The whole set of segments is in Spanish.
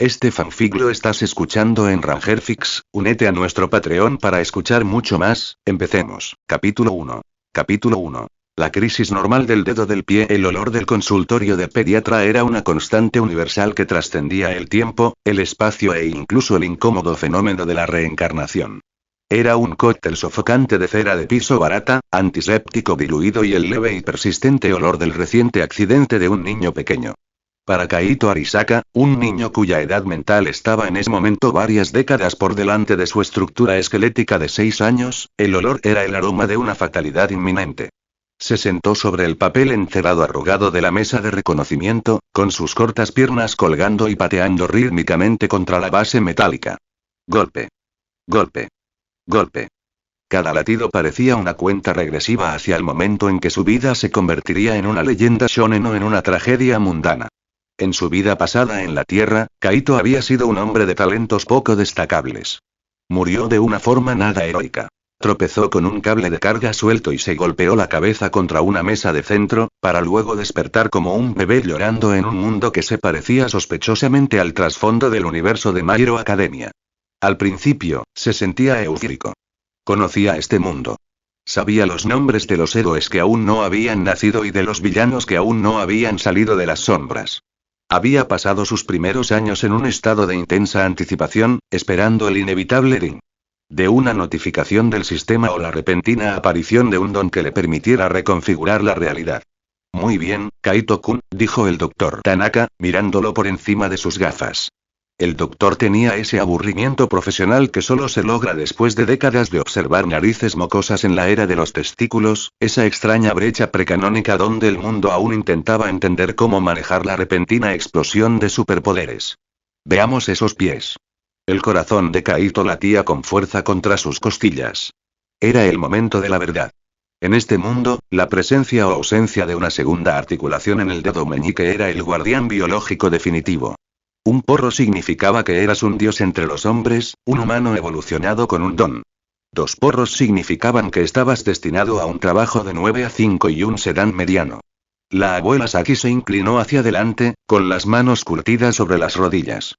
Este fanfic lo estás escuchando en Rangerfix, únete a nuestro Patreon para escuchar mucho más, empecemos. Capítulo 1. Capítulo 1. La crisis normal del dedo del pie. El olor del consultorio de pediatra era una constante universal que trascendía el tiempo, el espacio e incluso el incómodo fenómeno de la reencarnación. Era un cóctel sofocante de cera de piso barata, antiséptico diluido y el leve y persistente olor del reciente accidente de un niño pequeño. Para Kaito Arisaka, un niño cuya edad mental estaba en ese momento varias décadas por delante de su estructura esquelética de 6 años, el olor era el aroma de una fatalidad inminente. Se sentó sobre el papel encerado arrugado de la mesa de reconocimiento, con sus cortas piernas colgando y pateando rítmicamente contra la base metálica. Golpe. Golpe. Golpe. Cada latido parecía una cuenta regresiva hacia el momento en que su vida se convertiría en una leyenda shonen o en una tragedia mundana. En su vida pasada en la Tierra, Kaito había sido un hombre de talentos poco destacables. Murió de una forma nada heroica. Tropezó con un cable de carga suelto y se golpeó la cabeza contra una mesa de centro, para luego despertar como un bebé llorando en un mundo que se parecía sospechosamente al trasfondo del universo de My Hero Academia. Al principio, se sentía eufórico. Conocía este mundo. Sabía los nombres de los héroes que aún no habían nacido y de los villanos que aún no habían salido de las sombras. Había pasado sus primeros años en un estado de intensa anticipación, esperando el inevitable ding de una notificación del sistema o la repentina aparición de un don que le permitiera reconfigurar la realidad. Muy bien, Kaito-kun, dijo el Dr. Tanaka, mirándolo por encima de sus gafas. El doctor tenía ese aburrimiento profesional que solo se logra después de décadas de observar narices mocosas en la era de los testículos, esa extraña brecha precanónica donde el mundo aún intentaba entender cómo manejar la repentina explosión de superpoderes. Veamos esos pies. El corazón de Kaito latía con fuerza contra sus costillas. Era el momento de la verdad. En este mundo, la presencia o ausencia de una segunda articulación en el dedo meñique era el guardián biológico definitivo. Un porro significaba que eras un dios entre los hombres, un humano evolucionado con un don. 2 porros significaban que estabas destinado a un trabajo de 9 a 5 y un sedán mediano. La abuela Saki se inclinó hacia adelante, con las manos curtidas sobre las rodillas.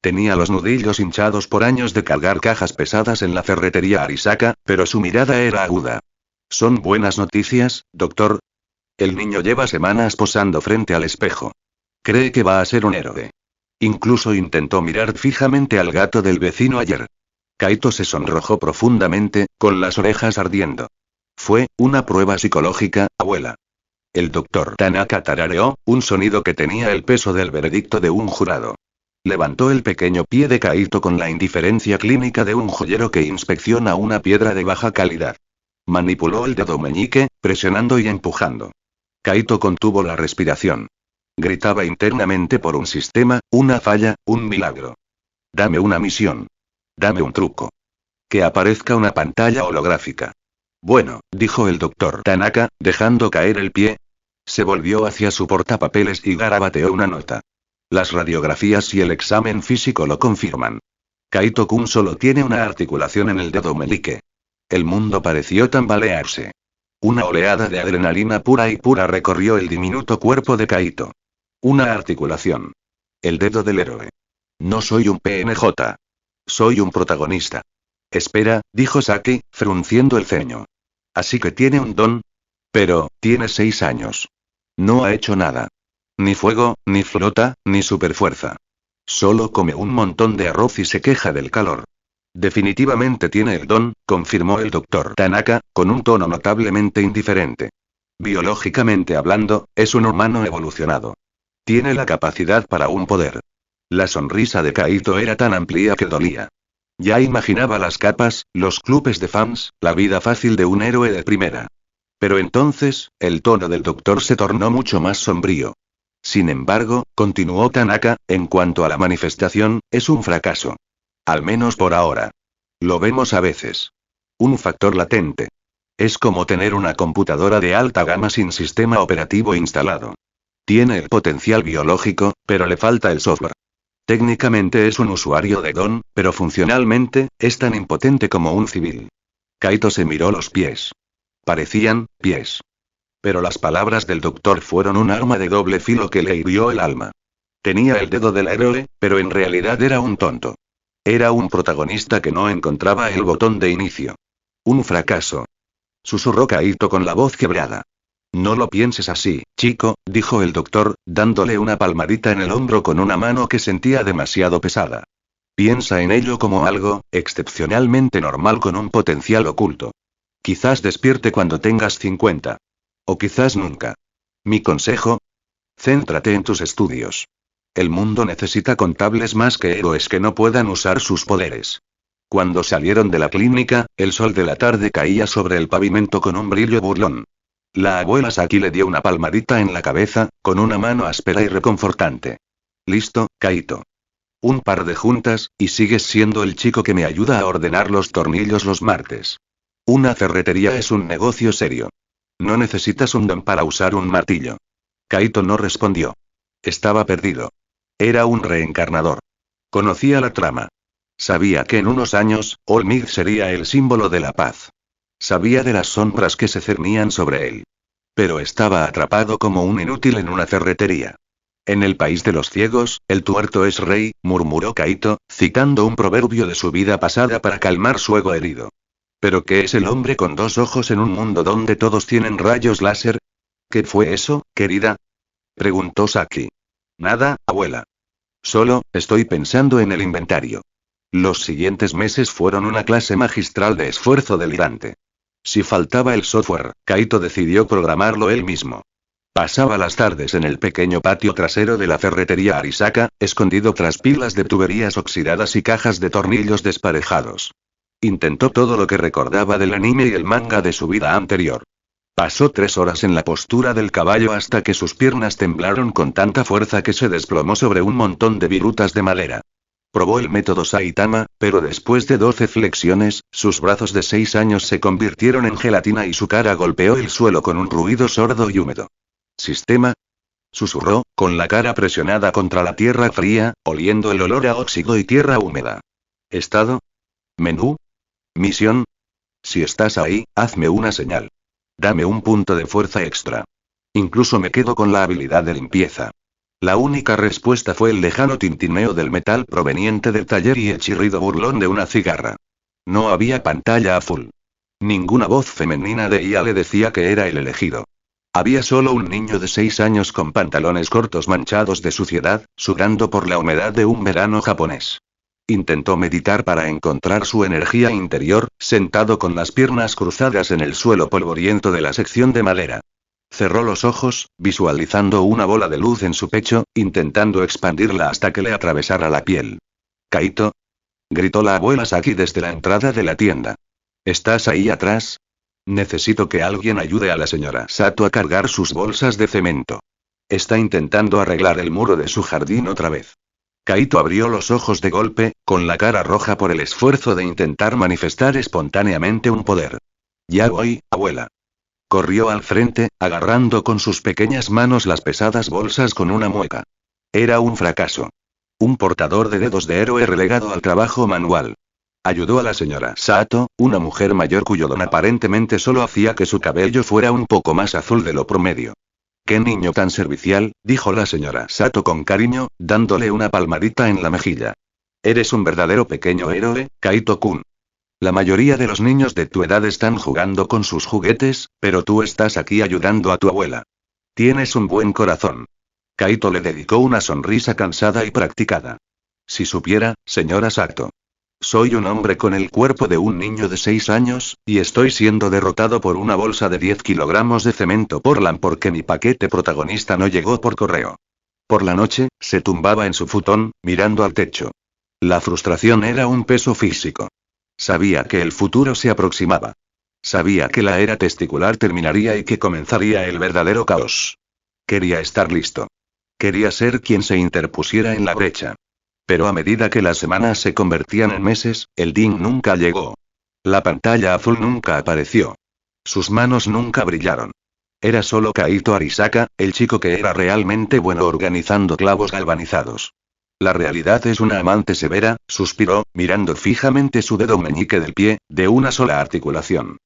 Tenía los nudillos hinchados por años de cargar cajas pesadas en la ferretería Arisaka, pero su mirada era aguda. ¿Son buenas noticias, doctor? El niño lleva semanas posando frente al espejo. Cree que va a ser un héroe. Incluso intentó mirar fijamente al gato del vecino ayer. Kaito se sonrojó profundamente, con las orejas ardiendo. Fue una prueba psicológica, abuela. El doctor Tanaka tarareó, un sonido que tenía el peso del veredicto de un jurado. Levantó el pequeño pie de Kaito con la indiferencia clínica de un joyero que inspecciona una piedra de baja calidad. Manipuló el dedo meñique, presionando y empujando. Kaito contuvo la respiración. Gritaba internamente por un sistema, una falla, un milagro. Dame una misión. Dame un truco. Que aparezca una pantalla holográfica. Bueno, dijo el doctor Tanaka, dejando caer el pie. Se volvió hacia su portapapeles y garabateó una nota. Las radiografías y el examen físico lo confirman. Kaito-kun solo tiene una articulación en el dedo meñique. El mundo pareció tambalearse. Una oleada de adrenalina pura y pura recorrió el diminuto cuerpo de Kaito. Una articulación. El dedo del héroe. No soy un PNJ. Soy un protagonista. Espera, dijo Saki, frunciendo el ceño. Así que tiene un don. Pero, tiene 6 años. No ha hecho nada. Ni fuego, ni flota, ni superfuerza. Solo come un montón de arroz y se queja del calor. Definitivamente tiene el don, confirmó el doctor Tanaka, con un tono notablemente indiferente. Biológicamente hablando, es un humano evolucionado. Tiene la capacidad para un poder. La sonrisa de Kaito era tan amplia que dolía. Ya imaginaba las capas, los clubes de fans, la vida fácil de un héroe de primera. Pero entonces, el tono del doctor se tornó mucho más sombrío. Sin embargo, continuó Tanaka, en cuanto a la manifestación, es un fracaso. Al menos por ahora. Lo vemos a veces. Un factor latente. Es como tener una computadora de alta gama sin sistema operativo instalado. Tiene el potencial biológico, pero le falta el software. Técnicamente es un usuario de don, pero funcionalmente, es tan impotente como un civil. Kaito se miró los pies. Parecían pies. Pero las palabras del doctor fueron un arma de doble filo que le hirió el alma. Tenía el dedo del héroe, pero en realidad era un tonto. Era un protagonista que no encontraba el botón de inicio. Un fracaso. Susurró Kaito con la voz quebrada. No lo pienses así, chico, dijo el doctor, dándole una palmadita en el hombro con una mano que sentía demasiado pesada. Piensa en ello como algo, excepcionalmente normal con un potencial oculto. Quizás despierte cuando tengas 50. O quizás nunca. Mi consejo: céntrate en tus estudios. El mundo necesita contables más que héroes que no puedan usar sus poderes. Cuando salieron de la clínica, el sol de la tarde caía sobre el pavimento con un brillo burlón. La abuela Saki le dio una palmadita en la cabeza, con una mano áspera y reconfortante. Listo, Kaito. Un par de juntas, y sigues siendo el chico que me ayuda a ordenar los tornillos los martes. Una ferretería es un negocio serio. No necesitas un don para usar un martillo. Kaito no respondió. Estaba perdido. Era un reencarnador. Conocía la trama. Sabía que en unos años, Olmig sería el símbolo de la paz. Sabía de las sombras que se cernían sobre él. Pero estaba atrapado como un inútil en una ferretería. En el país de los ciegos, el tuerto es rey, murmuró Kaito, citando un proverbio de su vida pasada para calmar su ego herido. ¿Pero qué es el hombre con dos ojos en un mundo donde todos tienen rayos láser? ¿Qué fue eso, querida?, preguntó Saki. Nada, abuela. Solo, estoy pensando en el inventario. Los siguientes meses fueron una clase magistral de esfuerzo delirante. Si faltaba el software, Kaito decidió programarlo él mismo. Pasaba las tardes en el pequeño patio trasero de la ferretería Arisaka, escondido tras pilas de tuberías oxidadas y cajas de tornillos desparejados. Intentó todo lo que recordaba del anime y el manga de su vida anterior. Pasó 3 horas en la postura del caballo hasta que sus piernas temblaron con tanta fuerza que se desplomó sobre un montón de virutas de madera. Probó el método Saitama, pero después de 12 flexiones, sus brazos de 6 años se convirtieron en gelatina y su cara golpeó el suelo con un ruido sordo y húmedo. ¿Sistema?, susurró, con la cara presionada contra la tierra fría, oliendo el olor a óxido y tierra húmeda. ¿Estado? ¿Menú? ¿Misión? Si estás ahí, hazme una señal. Dame un punto de fuerza extra. Incluso me quedo con la habilidad de limpieza. La única respuesta fue el lejano tintineo del metal proveniente del taller y el chirrido burlón de una cigarra. No había pantalla azul. Ninguna voz femenina de IA le decía que era el elegido. Había solo un niño de 6 años con pantalones cortos manchados de suciedad, sudando por la humedad de un verano japonés. Intentó meditar para encontrar su energía interior, sentado con las piernas cruzadas en el suelo polvoriento de la sección de madera. Cerró los ojos, visualizando una bola de luz en su pecho, intentando expandirla hasta que le atravesara la piel. «Kaito», gritó la abuela Saki desde la entrada de la tienda. «¿Estás ahí atrás? Necesito que alguien ayude a la señora Sato a cargar sus bolsas de cemento. Está intentando arreglar el muro de su jardín otra vez». Kaito abrió los ojos de golpe, con la cara roja por el esfuerzo de intentar manifestar espontáneamente un poder. «Ya voy, abuela». Corrió al frente, agarrando con sus pequeñas manos las pesadas bolsas con una mueca. Era un fracaso. Un portador de dedos de héroe relegado al trabajo manual. Ayudó a la señora Sato, una mujer mayor cuyo don aparentemente solo hacía que su cabello fuera un poco más azul de lo promedio. «Qué niño tan servicial», dijo la señora Sato con cariño, dándole una palmadita en la mejilla. «Eres un verdadero pequeño héroe, Kaito-kun. La mayoría de los niños de tu edad están jugando con sus juguetes, pero tú estás aquí ayudando a tu abuela. Tienes un buen corazón». Kaito le dedicó una sonrisa cansada y practicada. «Si supiera, señora Sato. Soy un hombre con el cuerpo de un niño de 6 años, y estoy siendo derrotado por una bolsa de 10 kilogramos de cemento Portland porque mi paquete protagonista no llegó por correo». Por la noche, se tumbaba en su futón, mirando al techo. La frustración era un peso físico. Sabía que el futuro se aproximaba. Sabía que la era testicular terminaría y que comenzaría el verdadero caos. Quería estar listo. Quería ser quien se interpusiera en la brecha. Pero a medida que las semanas se convertían en meses, el ding nunca llegó. La pantalla azul nunca apareció. Sus manos nunca brillaron. Era solo Kaito Arisaka, el chico que era realmente bueno organizando clavos galvanizados. «La realidad es una amante severa», suspiró, mirando fijamente su dedo meñique del pie, de una sola articulación.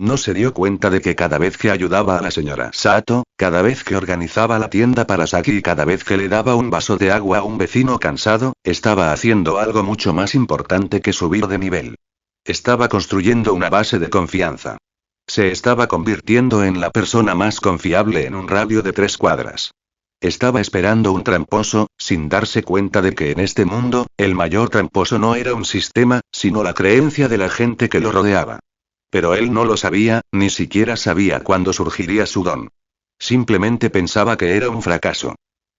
No se dio cuenta de que cada vez que ayudaba a la señora Sato, cada vez que organizaba la tienda para Saki y cada vez que le daba un vaso de agua a un vecino cansado, estaba haciendo algo mucho más importante que subir de nivel. Estaba construyendo una base de confianza. Se estaba convirtiendo en la persona más confiable en un radio de 3 cuadras. Estaba esperando un tramposo, sin darse cuenta de que en este mundo, el mayor tramposo no era un sistema, sino la creencia de la gente que lo rodeaba. Pero él no lo sabía, ni siquiera sabía cuándo surgiría su don. Simplemente pensaba que era un fracaso.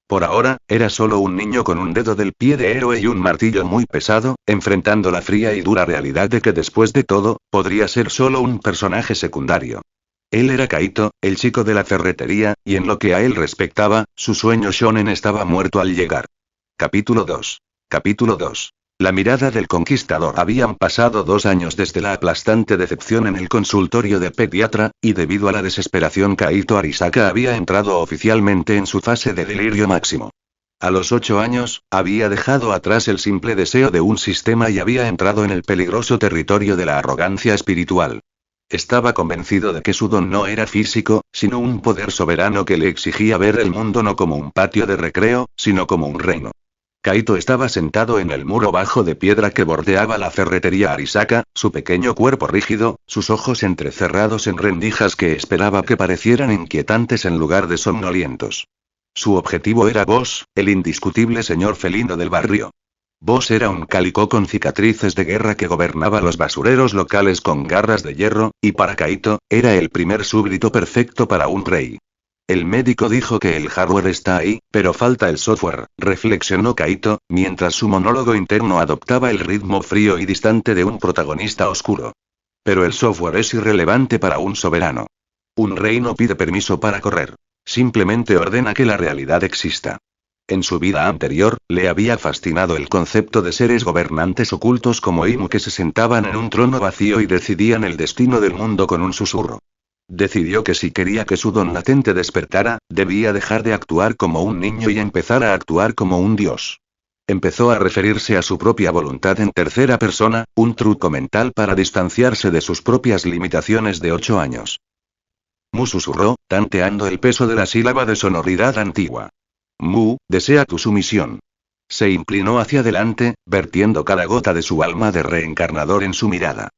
Por ahora, era solo un niño con un dedo del pie de héroe y un martillo muy pesado, enfrentando la fría y dura realidad de que después de todo, podría ser solo un personaje secundario. Él era Kaito, el chico de la ferretería, y en lo que a él respectaba, su sueño shonen estaba muerto al llegar. Capítulo 2. Capítulo 2. La mirada del conquistador. Habían pasado 2 años desde la aplastante decepción en el consultorio de pediatra, y debido a la desesperación Kaito Arisaka había entrado oficialmente en su fase de delirio máximo. A los 8 años, había dejado atrás el simple deseo de un sistema y había entrado en el peligroso territorio de la arrogancia espiritual. Estaba convencido de que su don no era físico, sino un poder soberano que le exigía ver el mundo no como un patio de recreo, sino como un reino. Kaito estaba sentado en el muro bajo de piedra que bordeaba la ferretería Arisaka, su pequeño cuerpo rígido, sus ojos entrecerrados en rendijas que esperaba que parecieran inquietantes en lugar de somnolientos. Su objetivo era Boss, el indiscutible señor felino del barrio. Boss era un cálico con cicatrices de guerra que gobernaba los basureros locales con garras de hierro, y para Kaito, era el primer súbdito perfecto para un rey. El médico dijo que el hardware está ahí, pero falta el software, reflexionó Kaito, mientras su monólogo interno adoptaba el ritmo frío y distante de un protagonista oscuro. Pero el software es irrelevante para un soberano. Un rey no pide permiso para correr. Simplemente ordena que la realidad exista. En su vida anterior, le había fascinado el concepto de seres gobernantes ocultos como Inu que se sentaban en un trono vacío y decidían el destino del mundo con un susurro. Decidió que si quería que su don latente despertara, debía dejar de actuar como un niño y empezar a actuar como un dios. Empezó a referirse a su propia voluntad en tercera persona, un truco mental para distanciarse de sus propias limitaciones de 8 años. Mu susurró, tanteando el peso de la sílaba de sonoridad antigua. Mu, desea tu sumisión. Se inclinó hacia adelante, vertiendo cada gota de su alma de reencarnador en su mirada.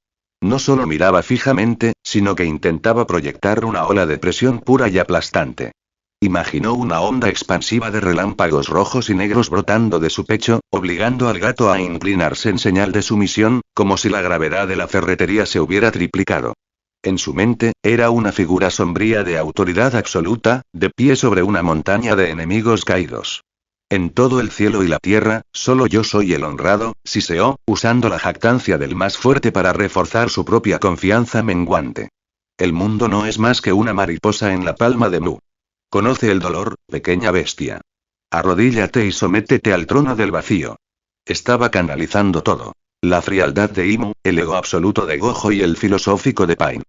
No solo miraba fijamente, sino que intentaba proyectar una ola de presión pura y aplastante. Imaginó una onda expansiva de relámpagos rojos y negros brotando de su pecho, obligando al gato a inclinarse en señal de sumisión, como si la gravedad de la ferretería se hubiera triplicado. En su mente, era una figura sombría de autoridad absoluta, de pie sobre una montaña de enemigos caídos. En todo el cielo y la tierra, solo yo soy el honrado, siseó, usando la jactancia del más fuerte para reforzar su propia confianza menguante. El mundo no es más que una mariposa en la palma de Mu. Conoce el dolor, pequeña bestia. Arrodíllate y sométete al trono del vacío. Estaba canalizando todo. La frialdad de Imu, el ego absoluto de Gojo y el filosófico de Pain.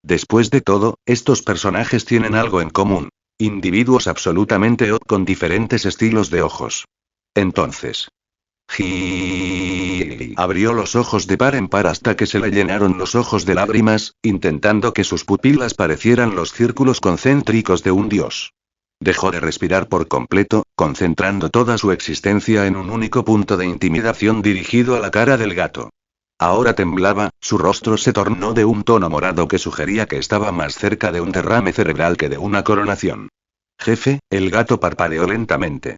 Después de todo, estos personajes tienen algo en común. Individuos absolutamente con diferentes estilos de ojos. Entonces. Abrió los ojos de par en par hasta que se le llenaron los ojos de lágrimas, intentando que sus pupilas parecieran los círculos concéntricos de un dios. Dejó de respirar por completo, concentrando toda su existencia en un único punto de intimidación dirigido a la cara del gato. Ahora temblaba, su rostro se tornó de un tono morado que sugería que estaba más cerca de un derrame cerebral que de una coronación. Jefe, el gato parpadeó lentamente.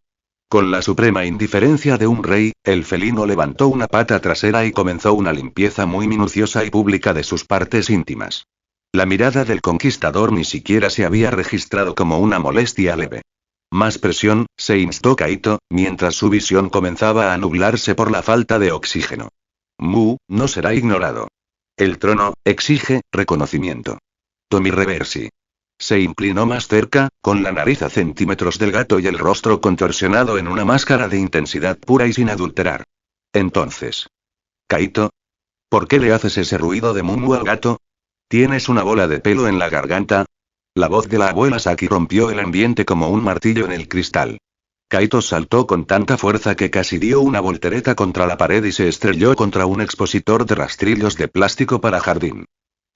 Con la suprema indiferencia de un rey, el felino levantó una pata trasera y comenzó una limpieza muy minuciosa y pública de sus partes íntimas. La mirada del conquistador ni siquiera se había registrado como una molestia leve. Más presión, se instó Kaito, mientras su visión comenzaba a nublarse por la falta de oxígeno. Mu, no será ignorado. El trono, exige, reconocimiento. Tomi reversi. Se inclinó más cerca, con la nariz a centímetros del gato y el rostro contorsionado en una máscara de intensidad pura y sin adulterar. Entonces. Kaito. ¿Por qué le haces ese ruido de Mumu al gato? ¿Tienes una bola de pelo en la garganta? La voz de la abuela Saki rompió el ambiente como un martillo en el cristal. Kaito saltó con tanta fuerza que casi dio una voltereta contra la pared y se estrelló contra un expositor de rastrillos de plástico para jardín.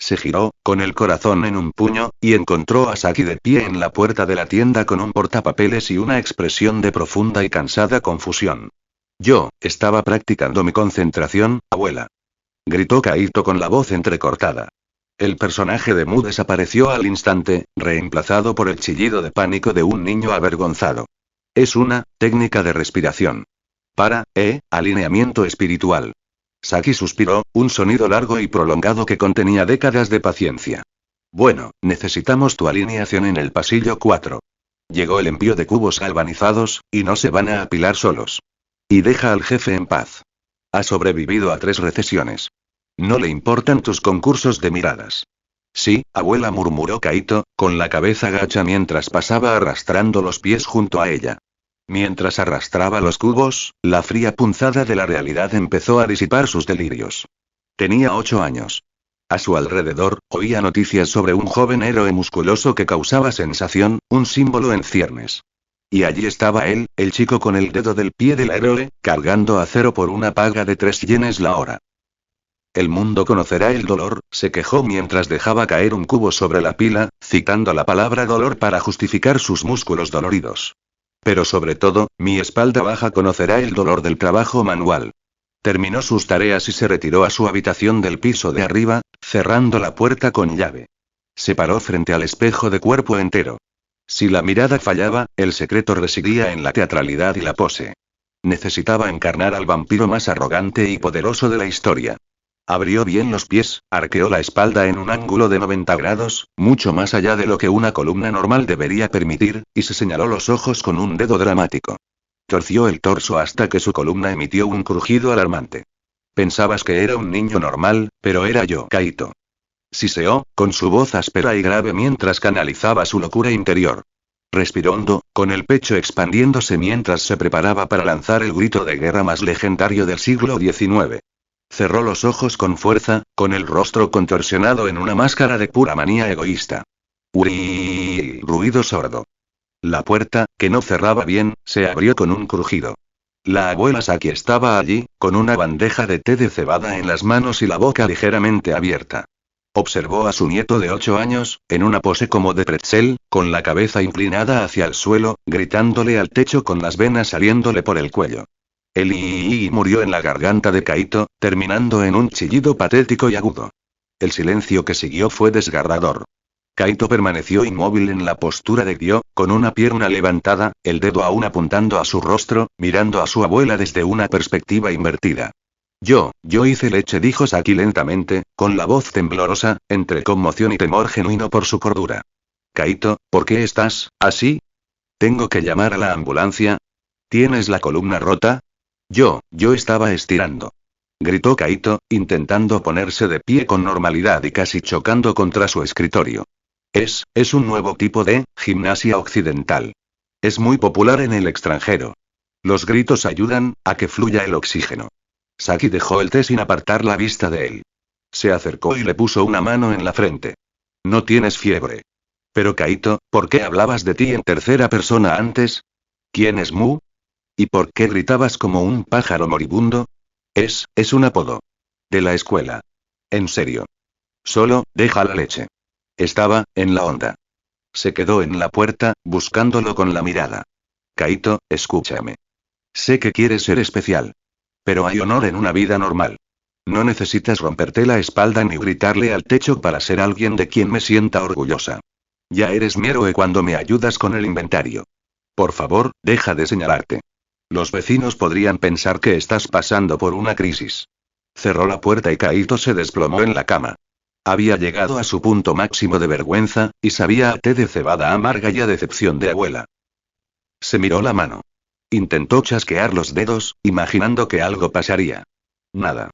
Se giró, con el corazón en un puño, y encontró a Saki de pie en la puerta de la tienda con un portapapeles y una expresión de profunda y cansada confusión. Yo, estaba practicando mi concentración, abuela. Gritó Kaito con la voz entrecortada. El personaje de Mu desapareció al instante, reemplazado por el chillido de pánico de un niño avergonzado. Es una técnica de respiración. Alineamiento espiritual. Saki suspiró, un sonido largo y prolongado que contenía décadas de paciencia. Bueno, necesitamos tu alineación en el pasillo 4. Llegó el envío de cubos galvanizados, y no se van a apilar solos. Y deja al jefe en paz. Ha sobrevivido a 3 recesiones. No le importan tus concursos de miradas. Sí, abuela, murmuró Kaito, con la cabeza gacha mientras pasaba arrastrando los pies junto a ella. Mientras arrastraba los cubos, la fría punzada de la realidad empezó a disipar sus delirios. Tenía 8 años. A su alrededor, oía noticias sobre un joven héroe musculoso que causaba sensación, un símbolo en ciernes. Y allí estaba él, el chico con el dedo del pie del héroe, cargando acero por una paga de 3 yenes la hora. El mundo conocerá el dolor, se quejó mientras dejaba caer un cubo sobre la pila, citando la palabra dolor para justificar sus músculos doloridos. Pero sobre todo, mi espalda baja conocerá el dolor del trabajo manual. Terminó sus tareas y se retiró a su habitación del piso de arriba, cerrando la puerta con llave. Se paró frente al espejo de cuerpo entero. Si la mirada fallaba, el secreto residía en la teatralidad y la pose. Necesitaba encarnar al vampiro más arrogante y poderoso de la historia. Abrió bien los pies, arqueó la espalda en un ángulo de 90 grados, mucho más allá de lo que una columna normal debería permitir, y se señaló los ojos con un dedo dramático. Torció el torso hasta que su columna emitió un crujido alarmante. Pensabas que era un niño normal, pero era yo, Kaito. Siseó, con su voz áspera y grave mientras canalizaba su locura interior. Respiró hondo, con el pecho expandiéndose mientras se preparaba para lanzar el grito de guerra más legendario del siglo XIX. Cerró los ojos con fuerza, con el rostro contorsionado en una máscara de pura manía egoísta. ¡Uy! Ruido sordo. La puerta, que no cerraba bien, se abrió con un crujido. La abuela Saki estaba allí, con una bandeja de té de cebada en las manos y la boca ligeramente abierta. Observó a su nieto de 8 años, en una pose como de pretzel, con la cabeza inclinada hacia el suelo, gritándole al techo con las venas saliéndole por el cuello. El "iiii" murió en la garganta de Kaito, terminando en un chillido patético y agudo. El silencio que siguió fue desgarrador. Kaito permaneció inmóvil en la postura de Gyo, con una pierna levantada, el dedo aún apuntando a su rostro, mirando a su abuela desde una perspectiva invertida. Yo hice leche, dijo Saki lentamente, con la voz temblorosa, entre conmoción y temor genuino por su cordura. Kaito, ¿por qué estás así? ¿Tengo que llamar a la ambulancia? ¿Tienes la columna rota? Yo estaba estirando. Gritó Kaito, intentando ponerse de pie con normalidad y casi chocando contra su escritorio. Es un nuevo tipo de gimnasia occidental. Es muy popular en el extranjero. Los gritos ayudan a que fluya el oxígeno. Saki dejó el té sin apartar la vista de él. Se acercó y le puso una mano en la frente. No tienes fiebre. Pero Kaito, ¿por qué hablabas de ti en tercera persona antes? ¿Quién es Mu? ¿Y por qué gritabas como un pájaro moribundo? Es un apodo. De la escuela. En serio. Solo, deja la leche. Estaba, en la onda. Se quedó en la puerta, buscándolo con la mirada. Kaito, escúchame. Sé que quieres ser especial. Pero hay honor en una vida normal. No necesitas romperte la espalda ni gritarle al techo para ser alguien de quien me sienta orgullosa. Ya eres mi héroe cuando me ayudas con el inventario. Por favor, deja de señalarte. Los vecinos podrían pensar que estás pasando por una crisis. Cerró la puerta y Kaito se desplomó en la cama. Había llegado a su punto máximo de vergüenza, y sabía a té de cebada amarga y a decepción de abuela. Se miró la mano. Intentó chasquear los dedos, imaginando que algo pasaría. Nada.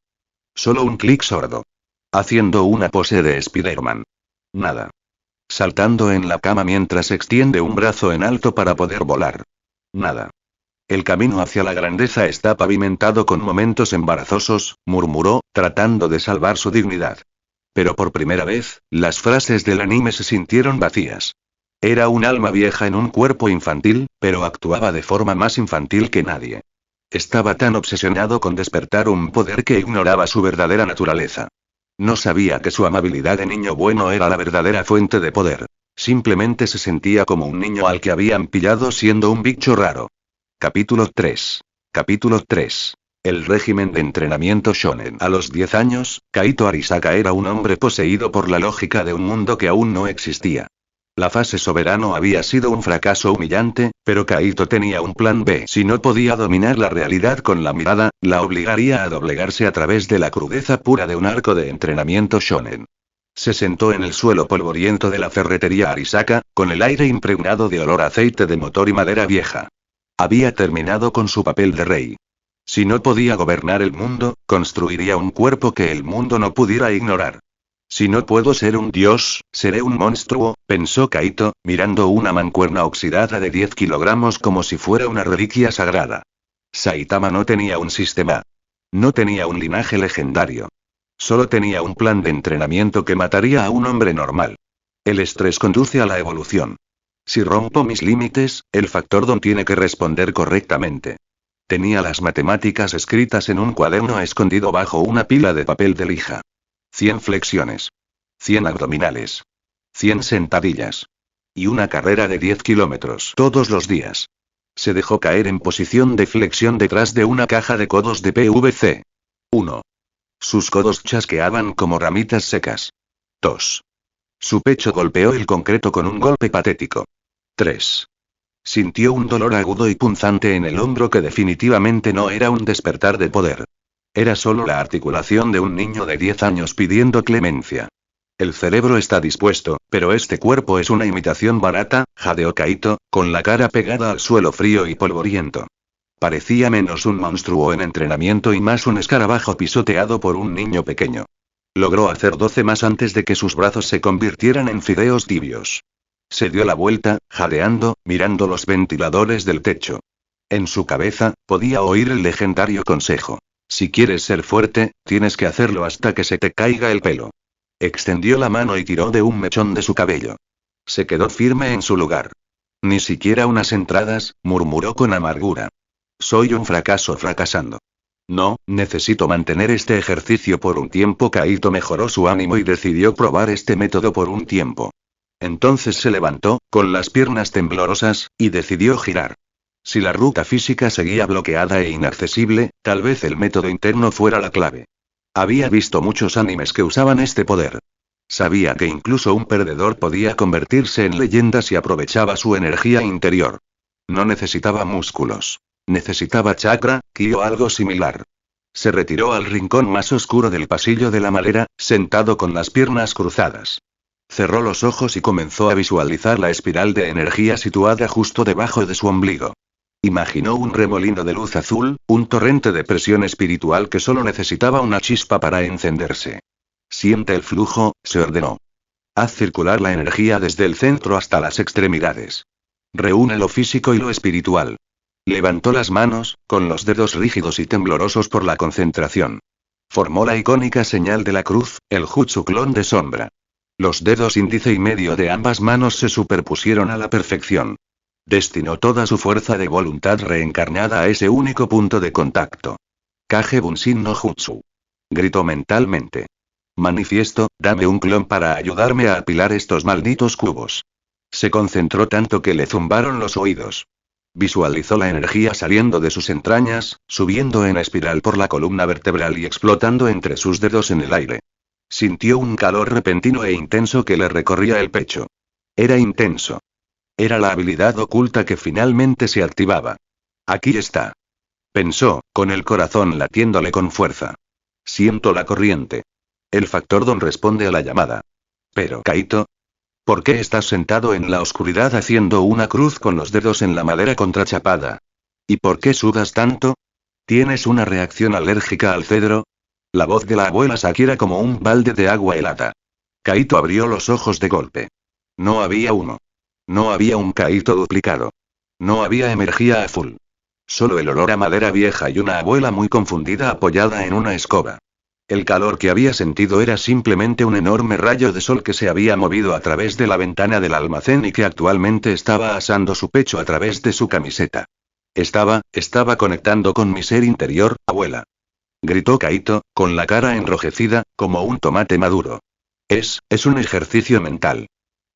Solo un clic sordo. Haciendo una pose de Spiderman. Nada. Saltando en la cama mientras extiende un brazo en alto para poder volar. Nada. El camino hacia la grandeza está pavimentado con momentos embarazosos, murmuró, tratando de salvar su dignidad. Pero por primera vez, las frases del anime se sintieron vacías. Era un alma vieja en un cuerpo infantil, pero actuaba de forma más infantil que nadie. Estaba tan obsesionado con despertar un poder que ignoraba su verdadera naturaleza. No sabía que su amabilidad de niño bueno era la verdadera fuente de poder. Simplemente se sentía como un niño al que habían pillado siendo un bicho raro. Capítulo 3. Capítulo 3. El régimen de entrenamiento shonen. A los 10 años, Kaito Arisaka era un hombre poseído por la lógica de un mundo que aún no existía. La fase soberano había sido un fracaso humillante, pero Kaito tenía un plan B. Si no podía dominar la realidad con la mirada, la obligaría a doblegarse a través de la crudeza pura de un arco de entrenamiento shonen. Se sentó en el suelo polvoriento de la ferretería Arisaka, con el aire impregnado de olor a aceite de motor y madera vieja. Había terminado con su papel de rey. Si no podía gobernar el mundo, construiría un cuerpo que el mundo no pudiera ignorar. Si no puedo ser un dios, seré un monstruo, pensó Kaito, mirando una mancuerna oxidada de 10 kilogramos como si fuera una reliquia sagrada. Saitama no tenía un sistema. No tenía un linaje legendario. Solo tenía un plan de entrenamiento que mataría a un hombre normal. El estrés conduce a la evolución. Si rompo mis límites, el factor Don tiene que responder correctamente. Tenía las matemáticas escritas en un cuaderno escondido bajo una pila de papel de lija. 100 flexiones. 100 abdominales. 100 sentadillas. Y una carrera de 10 kilómetros todos los días. Se dejó caer en posición de flexión detrás de una caja de codos de PVC. 1. Sus codos chasqueaban como ramitas secas. 2. Su pecho golpeó el concreto con un golpe patético. 3. Sintió un dolor agudo y punzante en el hombro que definitivamente no era un despertar de poder. Era solo la articulación de un niño de 10 años pidiendo clemencia. El cerebro está dispuesto, pero este cuerpo es una imitación barata, jadeó Kaito, con la cara pegada al suelo frío y polvoriento. Parecía menos un monstruo en entrenamiento y más un escarabajo pisoteado por un niño pequeño. Logró hacer 12 más antes de que sus brazos se convirtieran en fideos tibios. Se dio la vuelta, jadeando, mirando los ventiladores del techo. En su cabeza, podía oír el legendario consejo. Si quieres ser fuerte, tienes que hacerlo hasta que se te caiga el pelo. Extendió la mano y tiró de un mechón de su cabello. Se quedó firme en su lugar. Ni siquiera unas entradas, murmuró con amargura. Soy un fracaso fracasando. No, necesito mantener este ejercicio por un tiempo. Kaito mejoró su ánimo y decidió probar este método por un tiempo. Entonces se levantó, con las piernas temblorosas, y decidió girar. Si la ruta física seguía bloqueada e inaccesible, tal vez el método interno fuera la clave. Había visto muchos animes que usaban este poder. Sabía que incluso un perdedor podía convertirse en leyenda si aprovechaba su energía interior. No necesitaba músculos. Necesitaba chakra, ki o algo similar. Se retiró al rincón más oscuro del pasillo de la madera, sentado con las piernas cruzadas. Cerró los ojos y comenzó a visualizar la espiral de energía situada justo debajo de su ombligo. Imaginó un remolino de luz azul, un torrente de presión espiritual que solo necesitaba una chispa para encenderse. Siente el flujo, se ordenó. Haz circular la energía desde el centro hasta las extremidades. Reúne lo físico y lo espiritual. Levantó las manos, con los dedos rígidos y temblorosos por la concentración. Formó la icónica señal de la cruz, el jutsu clon de sombra. Los dedos índice y medio de ambas manos se superpusieron a la perfección. Destinó toda su fuerza de voluntad reencarnada a ese único punto de contacto. Kage Bunshin no Jutsu. Gritó mentalmente. Manifiesto, dame un clon para ayudarme a apilar estos malditos cubos. Se concentró tanto que le zumbaron los oídos. Visualizó la energía saliendo de sus entrañas, subiendo en espiral por la columna vertebral y explotando entre sus dedos en el aire. Sintió un calor repentino e intenso que le recorría el pecho. Era intenso. Era la habilidad oculta que finalmente se activaba. Aquí está. Pensó, con el corazón latiéndole con fuerza. Siento la corriente. El factor Don responde a la llamada. Pero Kaito, ¿por qué estás sentado en la oscuridad haciendo una cruz con los dedos en la madera contrachapada? ¿Y por qué sudas tanto? ¿Tienes una reacción alérgica al cedro? La voz de la abuela Saki era como un balde de agua helada. Kaito abrió los ojos de golpe. No había uno. No había un Kaito duplicado. No había energía azul. Solo el olor a madera vieja y una abuela muy confundida apoyada en una escoba. El calor que había sentido era simplemente un enorme rayo de sol que se había movido a través de la ventana del almacén y que actualmente estaba asando su pecho a través de su camiseta. Estaba conectando con mi ser interior, abuela. Gritó Kaito, con la cara enrojecida, como un tomate maduro. Es un ejercicio mental.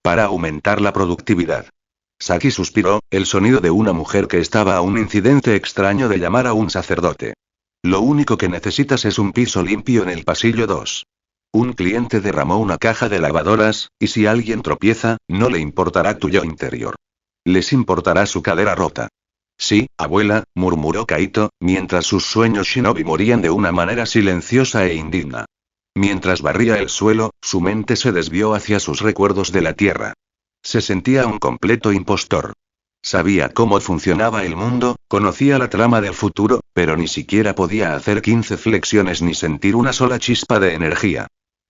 Para aumentar la productividad. Saki suspiró, el sonido de una mujer que estaba a un incidente extraño de llamar a un sacerdote. Lo único que necesitas es un piso limpio en el pasillo 2. Un cliente derramó una caja de lavadoras, y si alguien tropieza, no le importará tu yo interior. Les importará su cadera rota. Sí, abuela, murmuró Kaito, mientras sus sueños shinobi morían de una manera silenciosa e indigna. Mientras barría el suelo, su mente se desvió hacia sus recuerdos de la tierra. Se sentía un completo impostor. Sabía cómo funcionaba el mundo, conocía la trama del futuro, pero ni siquiera podía hacer 15 flexiones ni sentir una sola chispa de energía.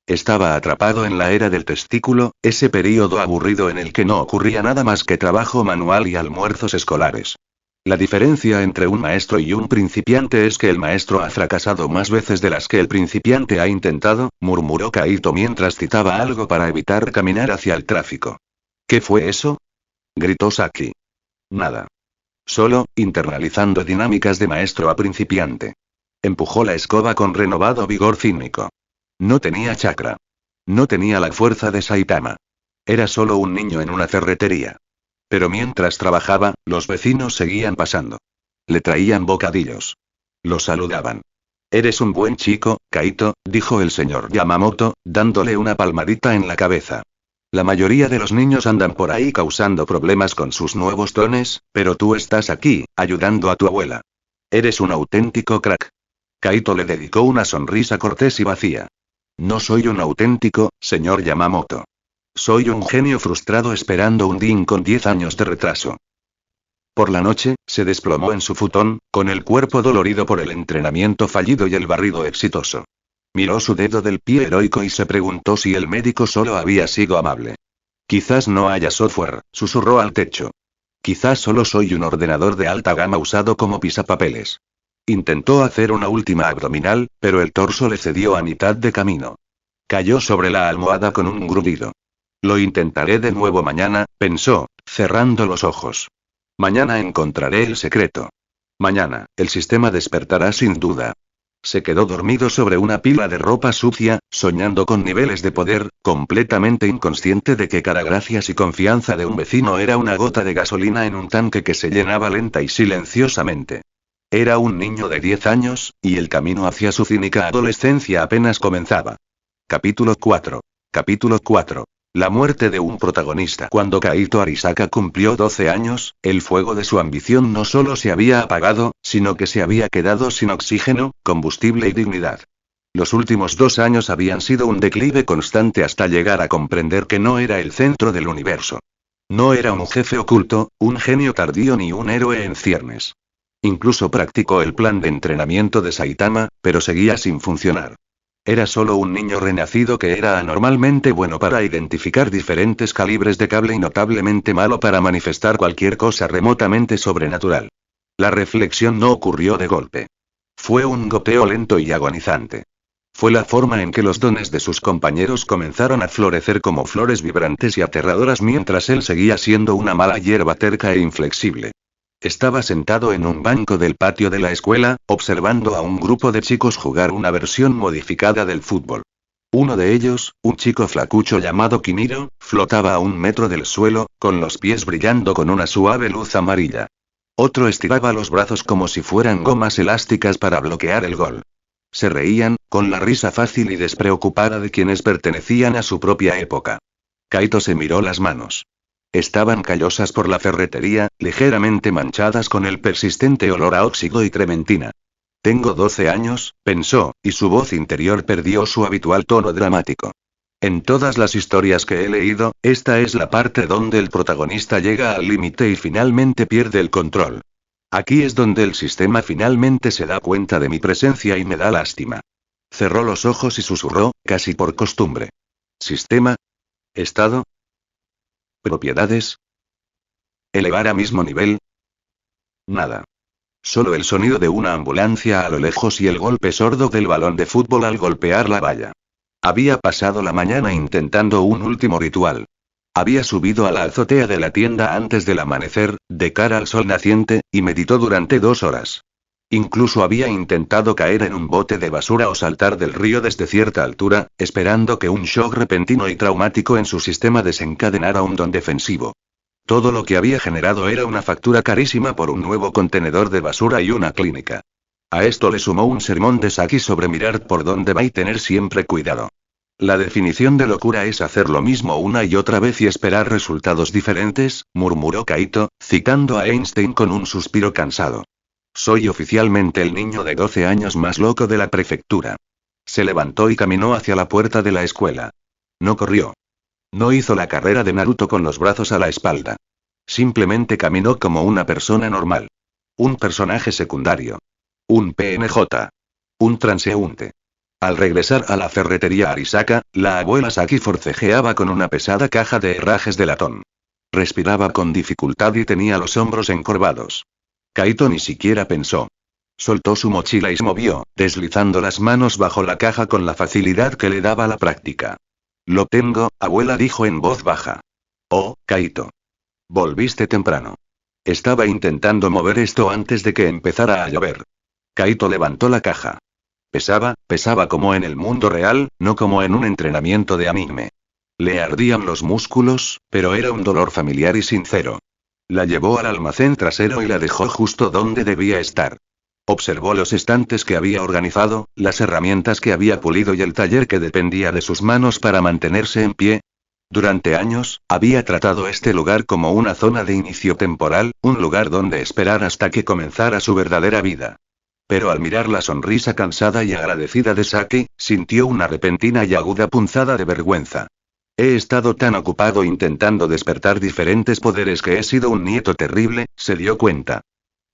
Estaba atrapado en la era del testículo, ese período aburrido en el que no ocurría nada más que trabajo manual y almuerzos escolares. La diferencia entre un maestro y un principiante es que el maestro ha fracasado más veces de las que el principiante ha intentado, murmuró Kaito mientras citaba algo para evitar caminar hacia el tráfico. ¿Qué fue eso? Gritó Saki. Nada. Solo, internalizando dinámicas de maestro a principiante. Empujó la escoba con renovado vigor cínico. No tenía chakra. No tenía la fuerza de Saitama. Era solo un niño en una ferretería. Pero mientras trabajaba, los vecinos seguían pasando. Le traían bocadillos. Lo saludaban. Eres un buen chico, Kaito, dijo el señor Yamamoto, dándole una palmadita en la cabeza. La mayoría de los niños andan por ahí causando problemas con sus nuevos dones, pero tú estás aquí, ayudando a tu abuela. Eres un auténtico crack. Kaito le dedicó una sonrisa cortés y vacía. No soy un auténtico, señor Yamamoto. Soy un genio frustrado esperando un DIN con 10 años de retraso. Por la noche, se desplomó en su futón, con el cuerpo dolorido por el entrenamiento fallido y el barrido exitoso. Miró su dedo del pie heroico y se preguntó si el médico solo había sido amable. Quizás no haya software, susurró al techo. Quizás solo soy un ordenador de alta gama usado como pisapapeles. Intentó hacer una última abdominal, pero el torso le cedió a mitad de camino. Cayó sobre la almohada con un grudido. Lo intentaré de nuevo mañana, pensó, cerrando los ojos. Mañana encontraré el secreto. Mañana, el sistema despertará sin duda. Se quedó dormido sobre una pila de ropa sucia, soñando con niveles de poder, completamente inconsciente de que cada gracias y confianza de un vecino era una gota de gasolina en un tanque que se llenaba lenta y silenciosamente. Era un niño de 10 años, y el camino hacia su cínica adolescencia apenas comenzaba. Capítulo 4. Capítulo 4. La muerte de un protagonista. Cuando Kaito Arisaka cumplió 12 años, el fuego de su ambición no solo se había apagado, sino que se había quedado sin oxígeno, combustible y dignidad. Los últimos 2 años habían sido un declive constante hasta llegar a comprender que no era el centro del universo. No era un jefe oculto, un genio tardío ni un héroe en ciernes. Incluso practicó el plan de entrenamiento de Saitama, pero seguía sin funcionar. Era solo un niño renacido que era anormalmente bueno para identificar diferentes calibres de cable y notablemente malo para manifestar cualquier cosa remotamente sobrenatural. La reflexión no ocurrió de golpe. Fue un goteo lento y agonizante. Fue la forma en que los dones de sus compañeros comenzaron a florecer como flores vibrantes y aterradoras mientras él seguía siendo una mala hierba terca e inflexible. Estaba sentado en un banco del patio de la escuela, observando a un grupo de chicos jugar una versión modificada del fútbol. Uno de ellos, un chico flacucho llamado Kiniro, flotaba a 1 metro del suelo, con los pies brillando con una suave luz amarilla. Otro estiraba los brazos como si fueran gomas elásticas para bloquear el gol. Se reían, con la risa fácil y despreocupada de quienes pertenecían a su propia época. Kaito se miró las manos. Estaban callosas por la ferretería, ligeramente manchadas con el persistente olor a óxido y trementina. Tengo 12 años, pensó, y su voz interior perdió su habitual tono dramático. En todas las historias que he leído, esta es la parte donde el protagonista llega al límite y finalmente pierde el control. Aquí es donde el sistema finalmente se da cuenta de mi presencia y me da lástima. Cerró los ojos y susurró, casi por costumbre. ¿Sistema? ¿Estado? ¿Propiedades? ¿Elevar a mismo nivel? Nada. Solo el sonido de una ambulancia a lo lejos y el golpe sordo del balón de fútbol al golpear la valla. Había pasado la mañana intentando un último ritual. Había subido a la azotea de la tienda antes del amanecer, de cara al sol naciente, y meditó durante 2 horas. Incluso había intentado caer en un bote de basura o saltar del río desde cierta altura, esperando que un shock repentino y traumático en su sistema desencadenara un don defensivo. Todo lo que había generado era una factura carísima por un nuevo contenedor de basura y una clínica. A esto le sumó un sermón de Saki sobre mirar por dónde va y tener siempre cuidado. La definición de locura es hacer lo mismo una y otra vez y esperar resultados diferentes, murmuró Kaito, citando a Einstein con un suspiro cansado. Soy oficialmente el niño de 12 años más loco de la prefectura. Se levantó y caminó hacia la puerta de la escuela. No corrió. No hizo la carrera de Naruto con los brazos a la espalda. Simplemente caminó como una persona normal. Un personaje secundario. Un PNJ. Un transeúnte. Al regresar a la ferretería Arisaka, la abuela Saki forcejeaba con una pesada caja de herrajes de latón. Respiraba con dificultad y tenía los hombros encorvados. Kaito ni siquiera pensó. Soltó su mochila y se movió, deslizando las manos bajo la caja con la facilidad que le daba la práctica. Lo tengo, abuela dijo en voz baja. Oh, Kaito. Volviste temprano. Estaba intentando mover esto antes de que empezara a llover. Kaito levantó la caja. Pesaba como en el mundo real, no como en un entrenamiento de anime. Le ardían los músculos, pero era un dolor familiar y sincero. La llevó al almacén trasero y la dejó justo donde debía estar. Observó los estantes que había organizado, las herramientas que había pulido y el taller que dependía de sus manos para mantenerse en pie. Durante años, había tratado este lugar como una zona de inicio temporal, un lugar donde esperar hasta que comenzara su verdadera vida. Pero al mirar la sonrisa cansada y agradecida de Saki, sintió una repentina y aguda punzada de vergüenza. He estado tan ocupado intentando despertar diferentes poderes que he sido un nieto terrible, se dio cuenta.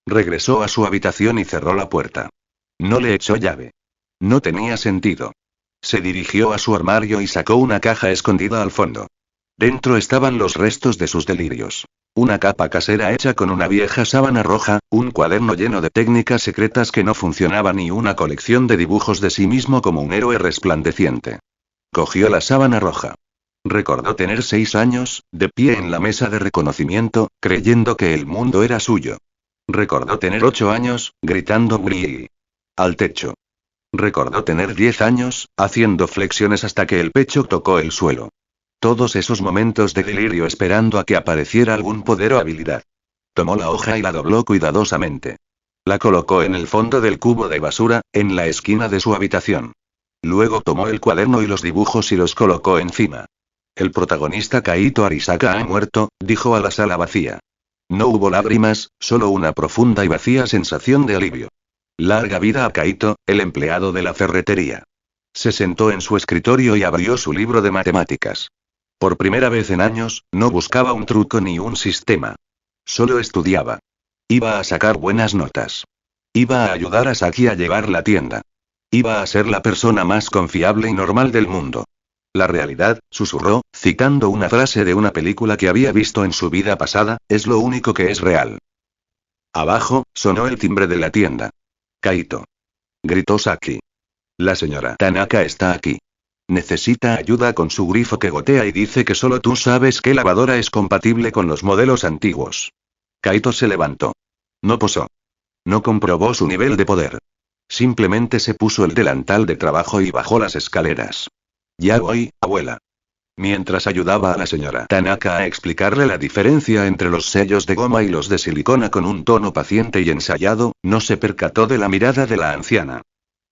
Regresó a su habitación y cerró la puerta. No le echó llave. No tenía sentido. Se dirigió a su armario y sacó una caja escondida al fondo. Dentro estaban los restos de sus delirios. Una capa casera hecha con una vieja sábana roja, un cuaderno lleno de técnicas secretas que no funcionaban y una colección de dibujos de sí mismo como un héroe resplandeciente. Cogió la sábana roja. Recordó tener 6 años, de pie en la mesa de reconocimiento, creyendo que el mundo era suyo. Recordó tener 8 años, gritando "Brii" al techo. Recordó tener 10 años, haciendo flexiones hasta que el pecho tocó el suelo. Todos esos momentos de delirio esperando a que apareciera algún poder o habilidad. Tomó la hoja y la dobló cuidadosamente. La colocó en el fondo del cubo de basura, en la esquina de su habitación. Luego tomó el cuaderno y los dibujos y los colocó encima. El protagonista Kaito Arisaka ha muerto, dijo a la sala vacía. No hubo lágrimas, solo una profunda y vacía sensación de alivio. Larga vida a Kaito, el empleado de la ferretería. Se sentó en su escritorio y abrió su libro de matemáticas. Por primera vez en años, no buscaba un truco ni un sistema. Solo estudiaba. Iba a sacar buenas notas. Iba a ayudar a Saki a llevar la tienda. Iba a ser la persona más confiable y normal del mundo. La realidad, susurró, citando una frase de una película que había visto en su vida pasada, es lo único que es real. Abajo, sonó el timbre de la tienda. Kaito. Gritó Saki. La señora Tanaka está aquí. Necesita ayuda con su grifo que gotea y dice que solo tú sabes qué lavadora es compatible con los modelos antiguos. Kaito se levantó. No posó. No comprobó su nivel de poder. Simplemente se puso el delantal de trabajo y bajó las escaleras. Ya voy, abuela. Mientras ayudaba a la señora Tanaka a explicarle la diferencia entre los sellos de goma y los de silicona con un tono paciente y ensayado, no se percató de la mirada de la anciana.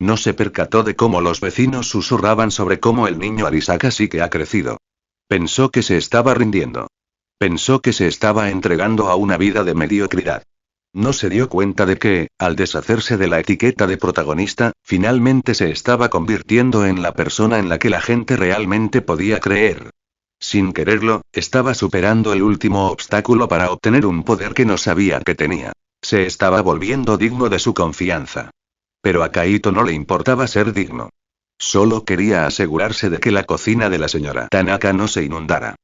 No se percató de cómo los vecinos susurraban sobre cómo el niño Arisaka sí que ha crecido. Pensó que se estaba rindiendo. Pensó que se estaba entregando a una vida de mediocridad. No se dio cuenta de que, al deshacerse de la etiqueta de protagonista, finalmente se estaba convirtiendo en la persona en la que la gente realmente podía creer. Sin quererlo, estaba superando el último obstáculo para obtener un poder que no sabía que tenía. Se estaba volviendo digno de su confianza. Pero a Kaito no le importaba ser digno. Solo quería asegurarse de que la cocina de la señora Tanaka no se inundara.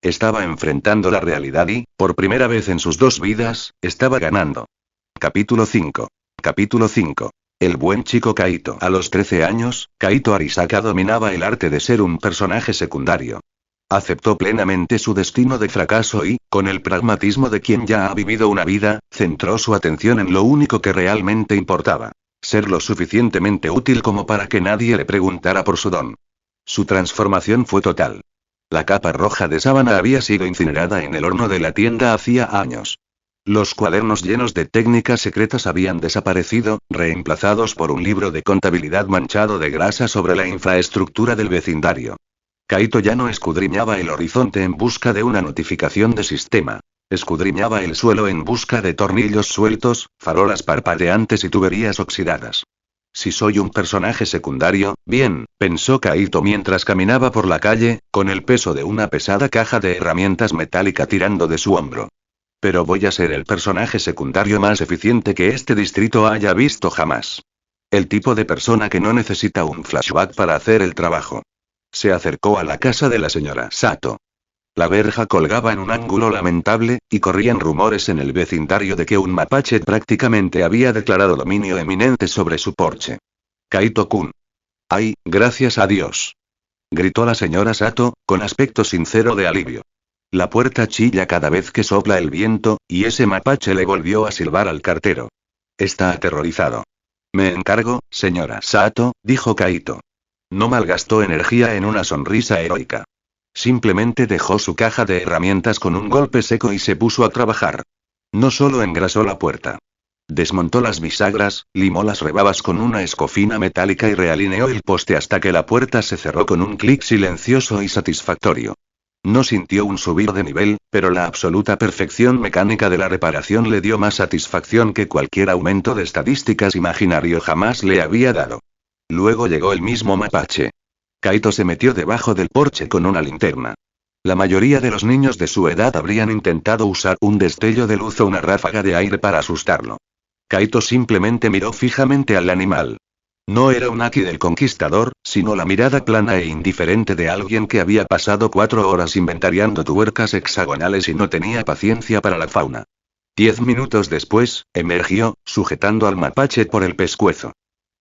Estaba enfrentando la realidad y, por primera vez en sus 2 vidas, estaba ganando. Capítulo 5. Capítulo 5. El buen chico Kaito. A los 13 años, Kaito Arisaka dominaba el arte de ser un personaje secundario. Aceptó plenamente su destino de fracaso y, con el pragmatismo de quien ya ha vivido una vida, centró su atención en lo único que realmente importaba: ser lo suficientemente útil como para que nadie le preguntara por su don. Su transformación fue total. La capa roja de sábana había sido incinerada en el horno de la tienda hacía años. Los cuadernos llenos de técnicas secretas habían desaparecido, reemplazados por un libro de contabilidad manchado de grasa sobre la infraestructura del vecindario. Kaito ya no escudriñaba el horizonte en busca de una notificación de sistema. Escudriñaba el suelo en busca de tornillos sueltos, farolas parpadeantes y tuberías oxidadas. Si soy un personaje secundario, bien, pensó Kaito mientras caminaba por la calle, con el peso de una pesada caja de herramientas metálica tirando de su hombro. Pero voy a ser el personaje secundario más eficiente que este distrito haya visto jamás. El tipo de persona que no necesita un flashback para hacer el trabajo. Se acercó a la casa de la señora Sato. La verja colgaba en un ángulo lamentable, y corrían rumores en el vecindario de que un mapache prácticamente había declarado dominio eminente sobre su porche. Kaito-kun. ¡Ay, gracias a Dios!, gritó la señora Sato, con aspecto sincero de alivio. La puerta chilla cada vez que sopla el viento, y ese mapache le volvió a silbar al cartero. Está aterrorizado. Me encargo, señora Sato, dijo Kaito. No malgastó energía en una sonrisa heroica. Simplemente dejó su caja de herramientas con un golpe seco y se puso a trabajar. No solo engrasó la puerta. Desmontó las bisagras, limó las rebabas con una escofina metálica y realineó el poste hasta que la puerta se cerró con un clic silencioso y satisfactorio. No sintió un subir de nivel, pero la absoluta perfección mecánica de la reparación le dio más satisfacción que cualquier aumento de estadísticas imaginario jamás le había dado. Luego llegó el mismo mapache. Kaito se metió debajo del porche con una linterna. La mayoría de los niños de su edad habrían intentado usar un destello de luz o una ráfaga de aire para asustarlo. Kaito simplemente miró fijamente al animal. No era un Aki del Conquistador, sino la mirada plana e indiferente de alguien que había pasado 4 horas inventariando tuercas hexagonales y no tenía paciencia para la fauna. 10 minutos después, emergió, sujetando al mapache por el pescuezo.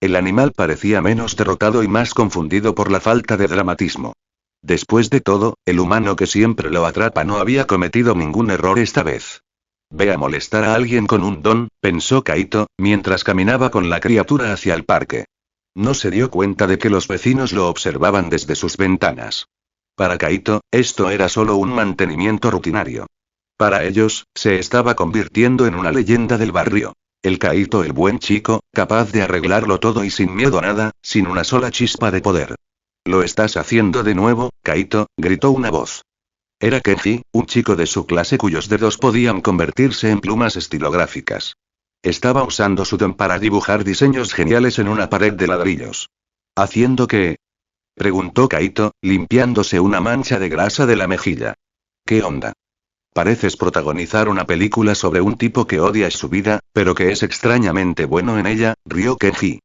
El animal parecía menos derrotado y más confundido por la falta de dramatismo. Después de todo, el humano que siempre lo atrapa no había cometido ningún error esta vez. Ve a molestar a alguien con un don, pensó Kaito, mientras caminaba con la criatura hacia el parque. No se dio cuenta de que los vecinos lo observaban desde sus ventanas. Para Kaito, esto era solo un mantenimiento rutinario. Para ellos, se estaba convirtiendo en una leyenda del barrio. El Kaito el buen chico, capaz de arreglarlo todo y sin miedo a nada, sin una sola chispa de poder. «¿Lo estás haciendo de nuevo, Kaito?», gritó una voz. Era Kenji, un chico de su clase cuyos dedos podían convertirse en plumas estilográficas. Estaba usando su don para dibujar diseños geniales en una pared de ladrillos. ¿Haciendo qué?, preguntó Kaito, limpiándose una mancha de grasa de la mejilla. ¿Qué onda? Pareces protagonizar una película sobre un tipo que odia su vida, pero que es extrañamente bueno en ella, rió Kenji.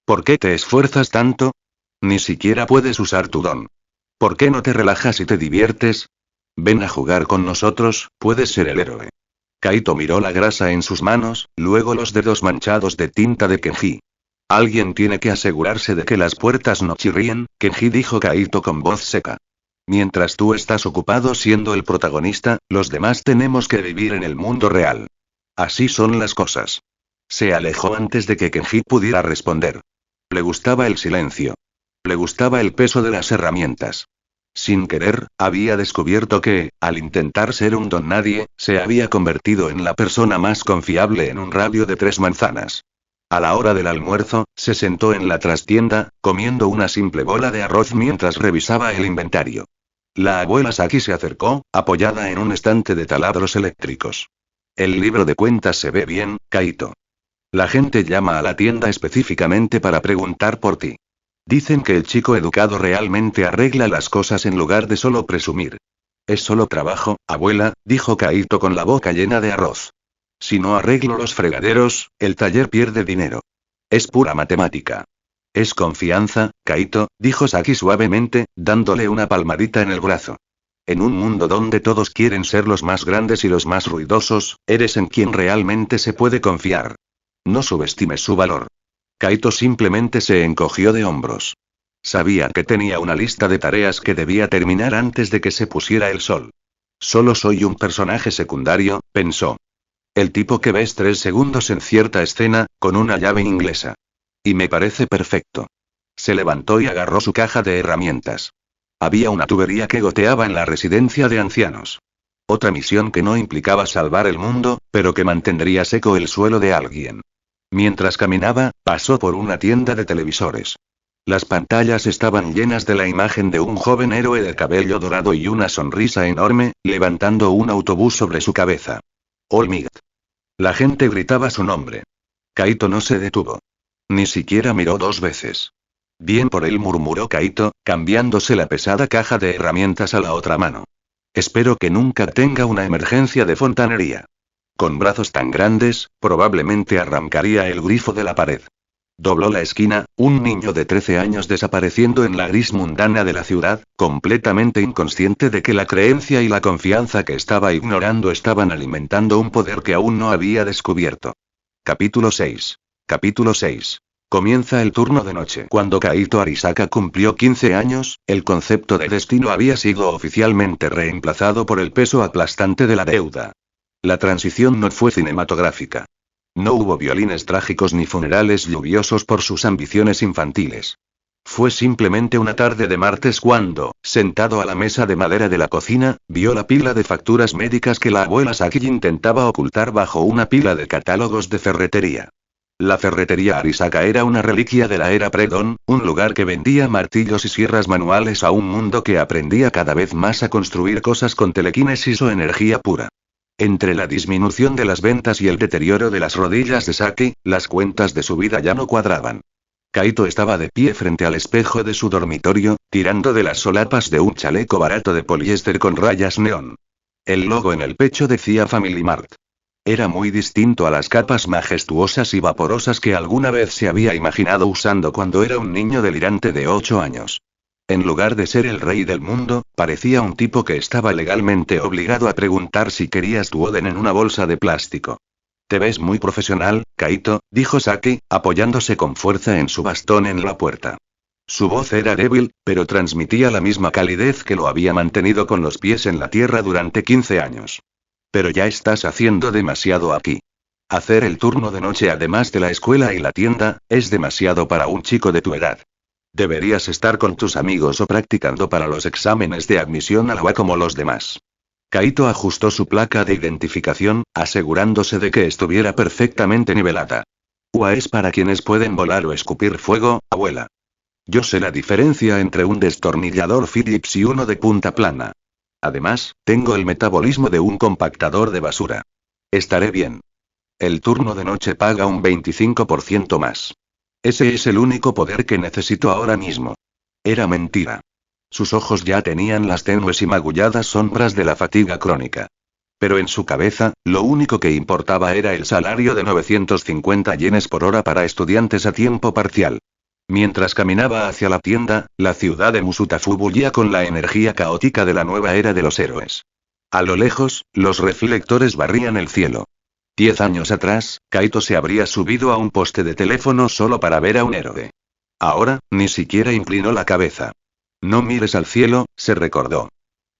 ¿Por qué te esfuerzas tanto? Ni siquiera puedes usar tu don. ¿Por qué no te relajas y te diviertes? Ven a jugar con nosotros, puedes ser el héroe. Kaito miró la grasa en sus manos, luego los dedos manchados de tinta de Kenji. Alguien tiene que asegurarse de que las puertas no chirríen, Kenji dijo Kaito con voz seca. Mientras tú estás ocupado siendo el protagonista, los demás tenemos que vivir en el mundo real. Así son las cosas. Se alejó antes de que Kenji pudiera responder. Le gustaba el silencio. Le gustaba el peso de las herramientas. Sin querer, había descubierto que, al intentar ser un don nadie, se había convertido en la persona más confiable en un radio de 3 manzanas. A la hora del almuerzo, se sentó en la trastienda, comiendo una simple bola de arroz mientras revisaba el inventario. La abuela Saki se acercó, apoyada en un estante de taladros eléctricos. El libro de cuentas se ve bien, Kaito. La gente llama a la tienda específicamente para preguntar por ti. Dicen que el chico educado realmente arregla las cosas en lugar de solo presumir. Es solo trabajo, abuela, dijo Kaito con la boca llena de arroz. Si no arreglo los fregaderos, el taller pierde dinero. Es pura matemática. Es confianza, Kaito, dijo Saki suavemente, dándole una palmadita en el brazo. En un mundo donde todos quieren ser los más grandes y los más ruidosos, eres en quien realmente se puede confiar. No subestimes su valor. Kaito simplemente se encogió de hombros. Sabía que tenía una lista de tareas que debía terminar antes de que se pusiera el sol. Solo soy un personaje secundario, pensó. El tipo que ves 3 segundos en cierta escena, con una llave inglesa. Y me parece perfecto. Se levantó y agarró su caja de herramientas. Había una tubería que goteaba en la residencia de ancianos. Otra misión que no implicaba salvar el mundo, pero que mantendría seco el suelo de alguien. Mientras caminaba, pasó por una tienda de televisores. Las pantallas estaban llenas de la imagen de un joven héroe de cabello dorado y una sonrisa enorme, levantando un autobús sobre su cabeza. All Might. La gente gritaba su nombre. Kaito no se detuvo. Ni siquiera miró 2 veces. Bien por él, murmuró Kaito, cambiándose la pesada caja de herramientas a la otra mano. Espero que nunca tenga una emergencia de fontanería. Con brazos tan grandes, probablemente arrancaría el grifo de la pared. Dobló la esquina, un niño de 13 años desapareciendo en la gris mundana de la ciudad, completamente inconsciente de que la creencia y la confianza que estaba ignorando estaban alimentando un poder que aún no había descubierto. Capítulo 6. Capítulo 6. Comienza el turno de noche. Cuando Kaito Arisaka cumplió 15 años, el concepto de destino había sido oficialmente reemplazado por el peso aplastante de la deuda. La transición no fue cinematográfica. No hubo violines trágicos ni funerales lluviosos por sus ambiciones infantiles. Fue simplemente una tarde de martes cuando, sentado a la mesa de madera de la cocina, vio la pila de facturas médicas que la abuela Saki intentaba ocultar bajo una pila de catálogos de ferretería. La ferretería Arisaka era una reliquia de la era Predon, un lugar que vendía martillos y sierras manuales a un mundo que aprendía cada vez más a construir cosas con telequinesis o energía pura. Entre la disminución de las ventas y el deterioro de las rodillas de Saki, las cuentas de su vida ya no cuadraban. Kaito estaba de pie frente al espejo de su dormitorio, tirando de las solapas de un chaleco barato de poliéster con rayas neón. El logo en el pecho decía Family Mart. Era muy distinto a las capas majestuosas y vaporosas que alguna vez se había imaginado usando cuando era un niño delirante de 8 años. En lugar de ser el rey del mundo, parecía un tipo que estaba legalmente obligado a preguntar si querías tu Oden en una bolsa de plástico. Te ves muy profesional, Kaito, dijo Saki, apoyándose con fuerza en su bastón en la puerta. Su voz era débil, pero transmitía la misma calidez que lo había mantenido con los pies en la tierra durante 15 años. Pero ya estás haciendo demasiado aquí. Hacer el turno de noche además de la escuela y la tienda, es demasiado para un chico de tu edad. Deberías estar con tus amigos o practicando para los exámenes de admisión a la UA como los demás. Kaito ajustó su placa de identificación, asegurándose de que estuviera perfectamente nivelada. UA es para quienes pueden volar o escupir fuego, abuela. Yo sé la diferencia entre un destornillador Phillips y uno de punta plana. Además, tengo el metabolismo de un compactador de basura. Estaré bien. El turno de noche paga un 25% más. Ese es el único poder que necesito ahora mismo. Era mentira. Sus ojos ya tenían las tenues y magulladas sombras de la fatiga crónica. Pero en su cabeza, lo único que importaba era el salario de 950 yenes por hora para estudiantes a tiempo parcial. Mientras caminaba hacia la tienda, la ciudad de Musutafu bullía con la energía caótica de la nueva era de los héroes. A lo lejos, los reflectores barrían el cielo. 10 años atrás, Kaito se habría subido a un poste de teléfono solo para ver a un héroe. Ahora, ni siquiera inclinó la cabeza. No mires al cielo, se recordó.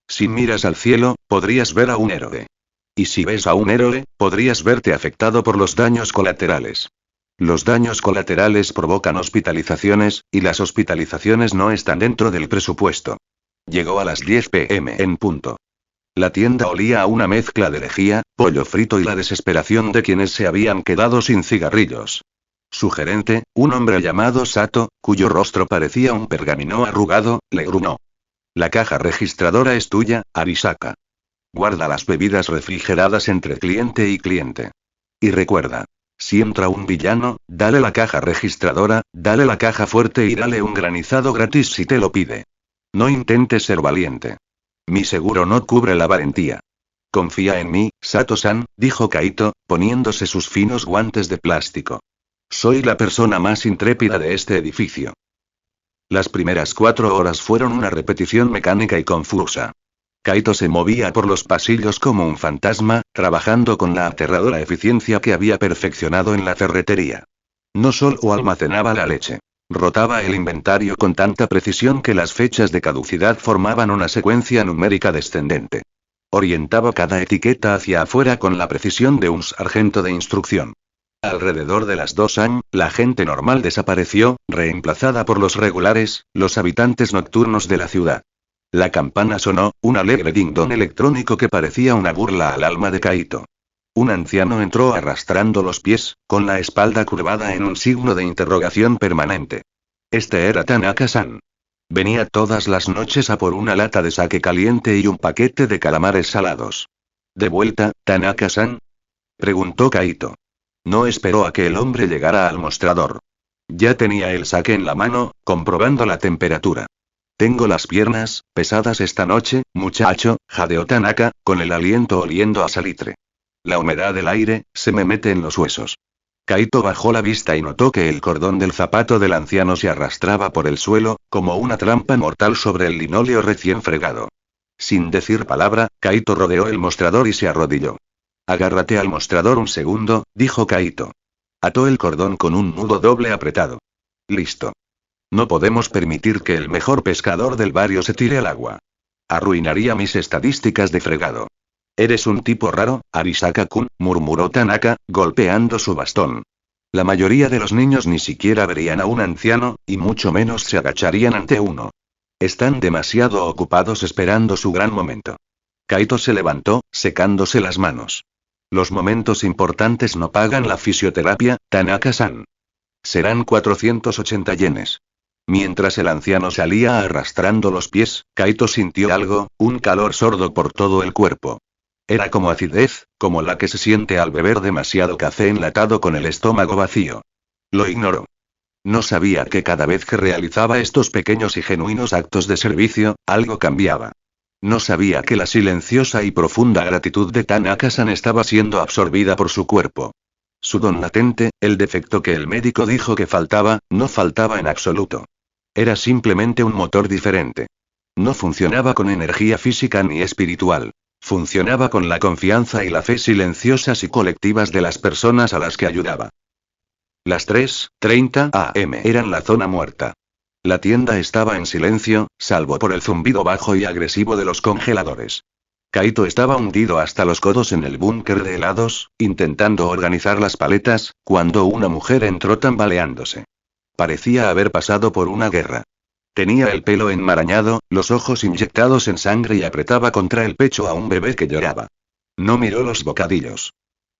Si miras al cielo, podrías ver a un héroe. Y si ves a un héroe, podrías verte afectado por los daños colaterales. Los daños colaterales provocan hospitalizaciones, y las hospitalizaciones no están dentro del presupuesto. Llegó a las 10 p.m. en punto. La tienda olía a una mezcla de lejía, pollo frito y la desesperación de quienes se habían quedado sin cigarrillos. Su gerente, un hombre llamado Sato, cuyo rostro parecía un pergamino arrugado, le gruñó. La caja registradora es tuya, Arisaka. Guarda las bebidas refrigeradas entre cliente y cliente. Y recuerda. Si entra un villano, dale la caja registradora, dale la caja fuerte y dale un granizado gratis si te lo pide. No intentes ser valiente. Mi seguro no cubre la valentía. Confía en mí, Sato-san, dijo Kaito, poniéndose sus finos guantes de plástico. Soy la persona más intrépida de este edificio. Las primeras 4 horas fueron una repetición mecánica y confusa. Kaito se movía por los pasillos como un fantasma, trabajando con la aterradora eficiencia que había perfeccionado en la ferretería. No solo almacenaba la leche. Rotaba el inventario con tanta precisión que las fechas de caducidad formaban una secuencia numérica descendente. Orientaba cada etiqueta hacia afuera con la precisión de un sargento de instrucción. Alrededor de las 2 AM, la gente normal desapareció, reemplazada por los regulares, los habitantes nocturnos de la ciudad. La campana sonó, un alegre ding-dong electrónico que parecía una burla al alma de Kaito. Un anciano entró arrastrando los pies, con la espalda curvada en un signo de interrogación permanente. Este era Tanaka-san. Venía todas las noches a por una lata de sake caliente y un paquete de calamares salados. ¿De vuelta, Tanaka-san?, preguntó Kaito. No esperó a que el hombre llegara al mostrador. Ya tenía el sake en la mano, comprobando la temperatura. Tengo las piernas pesadas esta noche, muchacho, jadeó Tanaka, con el aliento oliendo a salitre. La humedad del aire se me mete en los huesos. Kaito bajó la vista y notó que el cordón del zapato del anciano se arrastraba por el suelo, como una trampa mortal sobre el linóleo recién fregado. Sin decir palabra, Kaito rodeó el mostrador y se arrodilló. Agárrate al mostrador un segundo, dijo Kaito. Ató el cordón con un nudo doble apretado. Listo. No podemos permitir que el mejor pescador del barrio se tire al agua. Arruinaría mis estadísticas de fregado. Eres un tipo raro, Arisaka-kun, murmuró Tanaka, golpeando su bastón. La mayoría de los niños ni siquiera verían a un anciano, y mucho menos se agacharían ante uno. Están demasiado ocupados esperando su gran momento. Kaito se levantó, secándose las manos. Los momentos importantes no pagan la fisioterapia, Tanaka-san. Serán 480 yenes. Mientras el anciano salía arrastrando los pies, Kaito sintió algo, un calor sordo por todo el cuerpo. Era como acidez, como la que se siente al beber demasiado café enlatado con el estómago vacío. Lo ignoró. No sabía que cada vez que realizaba estos pequeños y genuinos actos de servicio, algo cambiaba. No sabía que la silenciosa y profunda gratitud de Tanaka-san estaba siendo absorbida por su cuerpo. Su don latente, el defecto que el médico dijo que faltaba, no faltaba en absoluto. Era simplemente un motor diferente. No funcionaba con energía física ni espiritual. Funcionaba con la confianza y la fe silenciosas y colectivas de las personas a las que ayudaba. Las 3:30 AM eran la zona muerta. La tienda estaba en silencio, salvo por el zumbido bajo y agresivo de los congeladores. Kaito estaba hundido hasta los codos en el búnker de helados, intentando organizar las paletas, cuando una mujer entró tambaleándose. Parecía haber pasado por una guerra. Tenía el pelo enmarañado, los ojos inyectados en sangre y apretaba contra el pecho a un bebé que lloraba. No miró los bocadillos.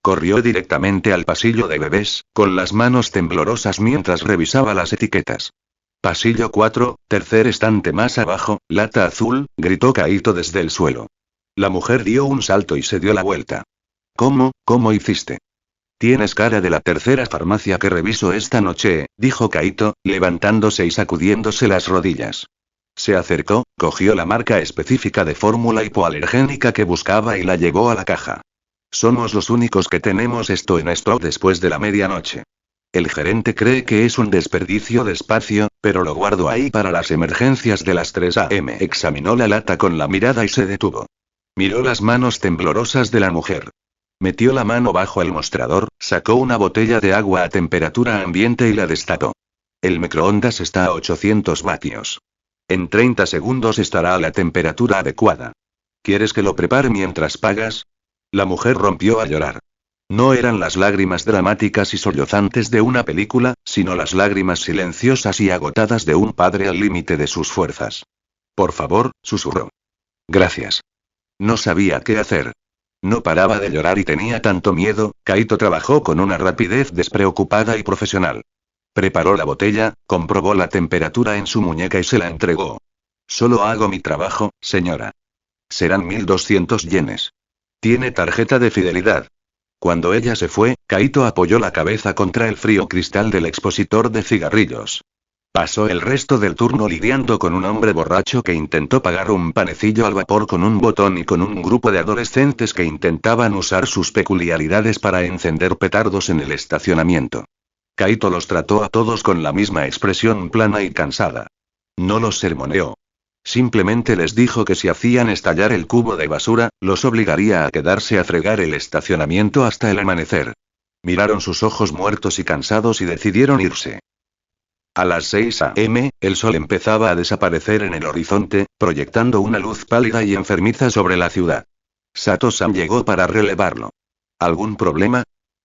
Corrió directamente al pasillo de bebés, con las manos temblorosas mientras revisaba las etiquetas. Pasillo 4, tercer estante más abajo, lata azul, gritó Kaito desde el suelo. La mujer dio un salto y se dio la vuelta. ¿Cómo hiciste? Tienes cara de la tercera farmacia que reviso esta noche, dijo Kaito, levantándose y sacudiéndose las rodillas. Se acercó, cogió la marca específica de fórmula hipoalergénica que buscaba y la llevó a la caja. Somos los únicos que tenemos esto en stock después de la medianoche. El gerente cree que es un desperdicio de espacio, pero lo guardo ahí para las emergencias de las 3 AM. Examinó la lata con la mirada y se detuvo. Miró las manos temblorosas de la mujer. Metió la mano bajo el mostrador, sacó una botella de agua a temperatura ambiente y la destapó. El microondas está a 800 vatios. En 30 segundos estará a la temperatura adecuada. ¿Quieres que lo prepare mientras pagas? La mujer rompió a llorar. No eran las lágrimas dramáticas y sollozantes de una película, sino las lágrimas silenciosas y agotadas de un padre al límite de sus fuerzas. Por favor, susurró. Gracias. No sabía qué hacer. No paraba de llorar y tenía tanto miedo. Kaito trabajó con una rapidez despreocupada y profesional. Preparó la botella, comprobó la temperatura en su muñeca y se la entregó. Solo hago mi trabajo, señora. Serán 1200 yenes. Tiene tarjeta de fidelidad. Cuando ella se fue, Kaito apoyó la cabeza contra el frío cristal del expositor de cigarrillos. Pasó el resto del turno lidiando con un hombre borracho que intentó pagar un panecillo al vapor con un botón y con un grupo de adolescentes que intentaban usar sus peculiaridades para encender petardos en el estacionamiento. Kaito los trató a todos con la misma expresión plana y cansada. No los sermoneó. Simplemente les dijo que si hacían estallar el cubo de basura, los obligaría a quedarse a fregar el estacionamiento hasta el amanecer. Miraron sus ojos muertos y cansados y decidieron irse. A las 6 a.m., el sol empezaba a desaparecer en el horizonte, proyectando una luz pálida y enfermiza sobre la ciudad. Sato-san llegó para relevarlo. ¿Algún problema?,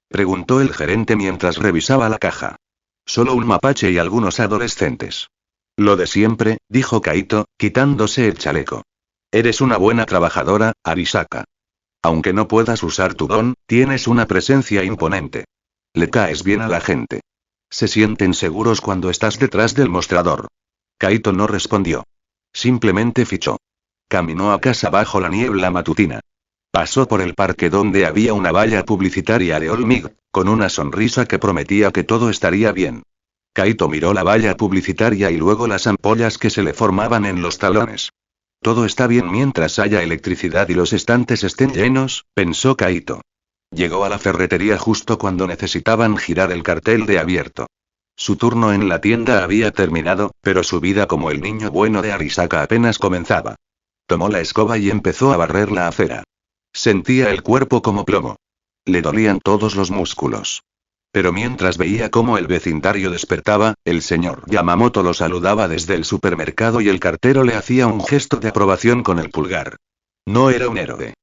preguntó el gerente mientras revisaba la caja. Solo un mapache y algunos adolescentes. Lo de siempre, dijo Kaito, quitándose el chaleco. Eres una buena trabajadora, Arisaka. Aunque no puedas usar tu don, tienes una presencia imponente. Le caes bien a la gente. Se sienten seguros cuando estás detrás del mostrador. Kaito no respondió. Simplemente fichó. Caminó a casa bajo la niebla matutina. Pasó por el parque donde había una valla publicitaria de All Might, con una sonrisa que prometía que todo estaría bien. Kaito miró la valla publicitaria y luego las ampollas que se le formaban en los talones. Todo está bien mientras haya electricidad y los estantes estén llenos, pensó Kaito. Llegó a la ferretería justo cuando necesitaban girar el cartel de abierto. Su turno en la tienda había terminado, pero su vida como el niño bueno de Arisaka apenas comenzaba. Tomó la escoba y empezó a barrer la acera. Sentía el cuerpo como plomo. Le dolían todos los músculos. Pero mientras veía cómo el vecindario despertaba, el señor Yamamoto lo saludaba desde el supermercado y el cartero le hacía un gesto de aprobación con el pulgar. No era un héroe.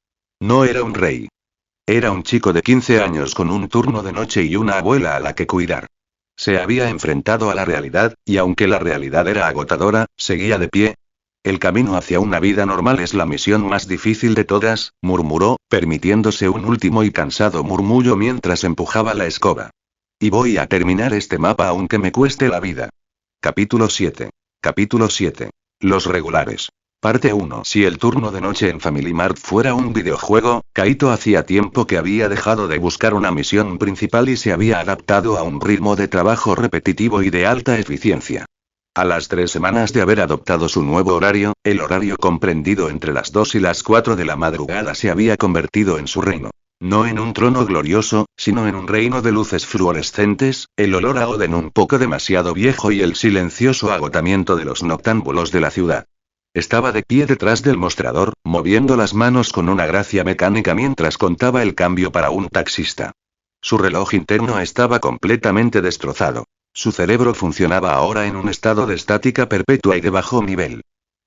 No era un rey. Era un chico de 15 años con un turno de noche y una abuela a la que cuidar. Se había enfrentado a la realidad, y aunque la realidad era agotadora, seguía de pie. El camino hacia una vida normal es la misión más difícil de todas, murmuró, permitiéndose un último y cansado murmullo mientras empujaba la escoba. Y voy a terminar este mapa aunque me cueste la vida. Capítulo 7. Capítulo 7. Los regulares. Parte 1. Si el turno de noche en Family Mart fuera un videojuego, Kaito hacía tiempo que había dejado de buscar una misión principal y se había adaptado a un ritmo de trabajo repetitivo y de alta eficiencia. A las 3 semanas de haber adoptado su nuevo horario, el horario comprendido entre las 2 y las 4 de la madrugada se había convertido en su reino. No en un trono glorioso, sino en un reino de luces fluorescentes, el olor a Oden un poco demasiado viejo y el silencioso agotamiento de los noctámbulos de la ciudad. Estaba de pie detrás del mostrador, moviendo las manos con una gracia mecánica mientras contaba el cambio para un taxista. Su reloj interno estaba completamente destrozado. Su cerebro funcionaba ahora en un estado de estática perpetua y de bajo nivel.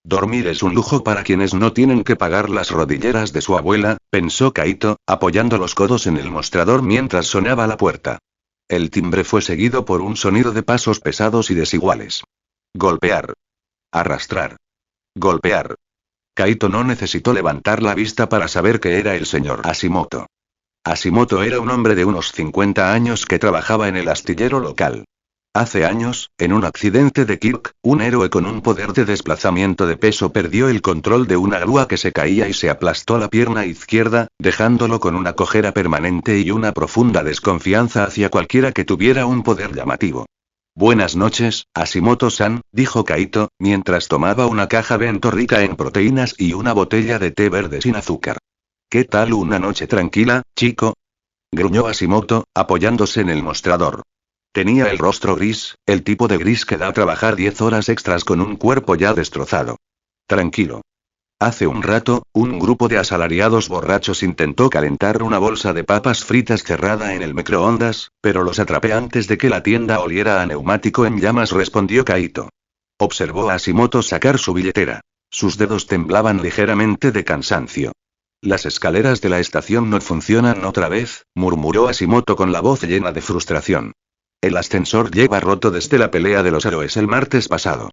Dormir es un lujo para quienes no tienen que pagar las rodilleras de su abuela, pensó Kaito, apoyando los codos en el mostrador mientras sonaba la puerta. El timbre fue seguido por un sonido de pasos pesados y desiguales. Golpear. Arrastrar. Golpear. Kaito no necesitó levantar la vista para saber que era el señor Hashimoto. Hashimoto era un hombre de unos 50 años que trabajaba en el astillero local. Hace años, en un accidente de Kirk, un héroe con un poder de desplazamiento de peso perdió el control de una grúa que se caía y se aplastó la pierna izquierda, dejándolo con una cojera permanente y una profunda desconfianza hacia cualquiera que tuviera un poder llamativo. Buenas noches, Hashimoto-san, dijo Kaito, mientras tomaba una caja bento rica en proteínas y una botella de té verde sin azúcar. ¿Qué tal una noche tranquila, chico?, gruñó Hashimoto, apoyándose en el mostrador. Tenía el rostro gris, el tipo de gris que da a trabajar 10 horas extras con un cuerpo ya destrozado. Tranquilo. Hace un rato, un grupo de asalariados borrachos intentó calentar una bolsa de papas fritas cerrada en el microondas, pero los atrapé antes de que la tienda oliera a neumático en llamas, respondió Kaito. Observó a Hashimoto sacar su billetera. Sus dedos temblaban ligeramente de cansancio. Las escaleras de la estación no funcionan otra vez, murmuró Hashimoto con la voz llena de frustración. El ascensor lleva roto desde la pelea de los héroes el martes pasado.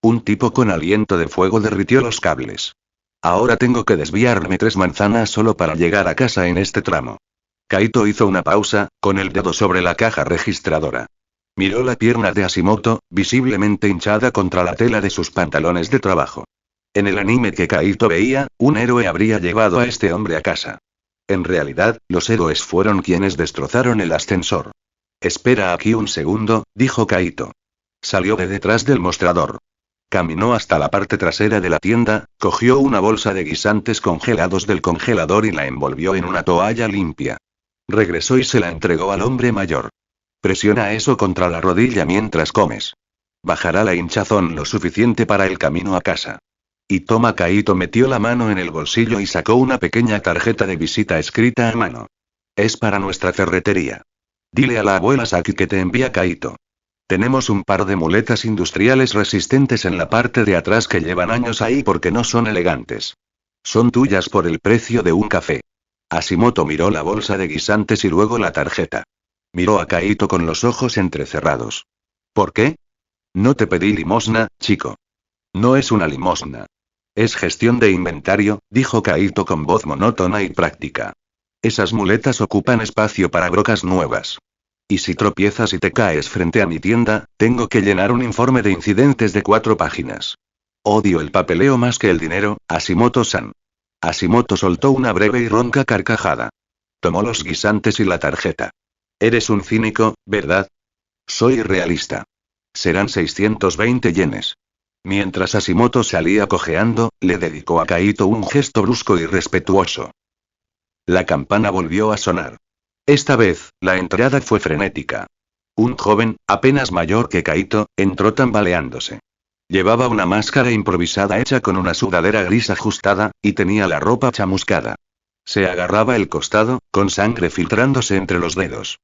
Un tipo con aliento de fuego derritió los cables. Ahora tengo que desviarme 3 manzanas solo para llegar a casa en este tramo. Kaito hizo una pausa, con el dedo sobre la caja registradora. Miró la pierna de Hashimoto, visiblemente hinchada contra la tela de sus pantalones de trabajo. En el anime que Kaito veía, un héroe habría llevado a este hombre a casa. En realidad, los héroes fueron quienes destrozaron el ascensor. Espera aquí un segundo, dijo Kaito. Salió de detrás del mostrador. Caminó hasta la parte trasera de la tienda, cogió una bolsa de guisantes congelados del congelador y la envolvió en una toalla limpia. Regresó y se la entregó al hombre mayor. Presiona eso contra la rodilla mientras comes. Bajará la hinchazón lo suficiente para el camino a casa. Y toma. Kaito metió la mano en el bolsillo y sacó una pequeña tarjeta de visita escrita a mano. Es para nuestra ferretería. Dile a la abuela Saki que te envía Kaito. Tenemos un par de muletas industriales resistentes en la parte de atrás que llevan años ahí porque no son elegantes. Son tuyas por el precio de un café. Hashimoto miró la bolsa de guisantes y luego la tarjeta. Miró a Kaito con los ojos entrecerrados. ¿Por qué? No te pedí limosna, chico. No es una limosna. Es gestión de inventario, dijo Kaito con voz monótona y práctica. Esas muletas ocupan espacio para brocas nuevas. Y si tropiezas y te caes frente a mi tienda, tengo que llenar un informe de incidentes de 4 páginas. Odio el papeleo más que el dinero, Hashimoto-san. Hashimoto soltó una breve y ronca carcajada. Tomó los guisantes y la tarjeta. Eres un cínico, ¿verdad? Soy realista. Serán 620 yenes. Mientras Hashimoto salía cojeando, le dedicó a Kaito un gesto brusco y respetuoso. La campana volvió a sonar. Esta vez, la entrada fue frenética. Un joven, apenas mayor que Kaito, entró tambaleándose. Llevaba una máscara improvisada hecha con una sudadera gris ajustada, y tenía la ropa chamuscada. Se agarraba el costado, con sangre filtrándose entre los dedos.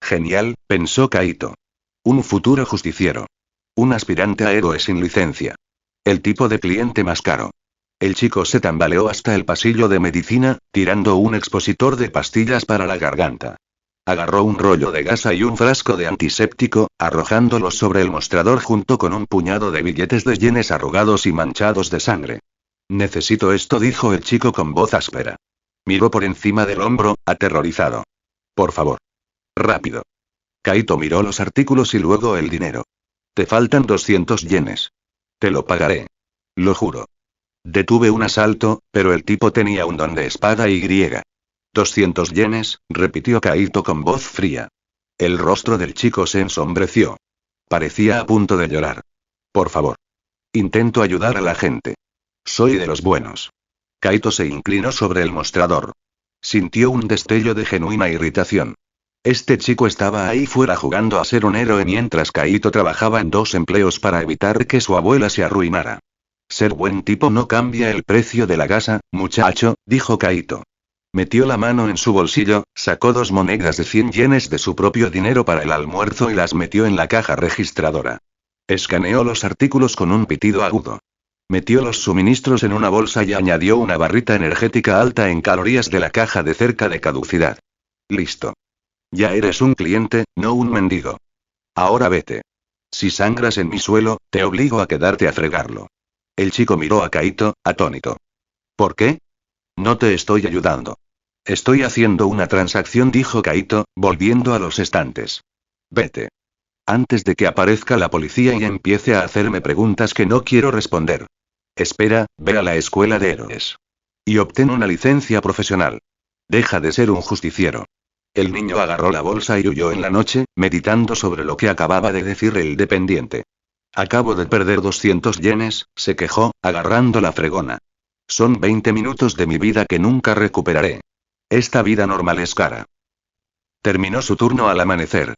Genial, pensó Kaito. Un futuro justiciero. Un aspirante a héroe sin licencia. El tipo de cliente más caro. El chico se tambaleó hasta el pasillo de medicina, tirando un expositor de pastillas para la garganta. Agarró un rollo de gasa y un frasco de antiséptico, arrojándolos sobre el mostrador junto con un puñado de billetes de yenes arrugados y manchados de sangre. Necesito esto, dijo el chico con voz áspera. Miró por encima del hombro, aterrorizado. Por favor. Rápido. Kaito miró los artículos y luego el dinero. Te faltan 200 yenes. Te lo pagaré. Lo juro. Detuve un asalto, pero el tipo tenía un don de espada y griega. 200 yenes, repitió Kaito con voz fría. El rostro del chico se ensombreció. Parecía a punto de llorar. Por favor. Intento ayudar a la gente. Soy de los buenos. Kaito se inclinó sobre el mostrador. Sintió un destello de genuina irritación. Este chico estaba ahí fuera jugando a ser un héroe mientras Kaito trabajaba en 2 empleos para evitar que su abuela se arruinara. Ser buen tipo no cambia el precio de la gasa, muchacho, dijo Kaito. Metió la mano en su bolsillo, sacó 2 monedas de 100 yenes de su propio dinero para el almuerzo y las metió en la caja registradora. Escaneó los artículos con un pitido agudo. Metió los suministros en una bolsa y añadió una barrita energética alta en calorías de la caja de cerca de caducidad. Listo. Ya eres un cliente, no un mendigo. Ahora vete. Si sangras en mi suelo, te obligo a quedarte a fregarlo. El chico miró a Kaito, atónito. ¿Por qué? No te estoy ayudando. Estoy haciendo una transacción, dijo Kaito, volviendo a los estantes. Vete. Antes de que aparezca la policía y empiece a hacerme preguntas que no quiero responder. Espera, ve a la escuela de héroes. Y obtén una licencia profesional. Deja de ser un justiciero. El niño agarró la bolsa y huyó en la noche, meditando sobre lo que acababa de decir el dependiente. Acabo de perder 200 yenes, se quejó, agarrando la fregona. Son 20 minutos de mi vida que nunca recuperaré. Esta vida normal es cara. Terminó su turno al amanecer.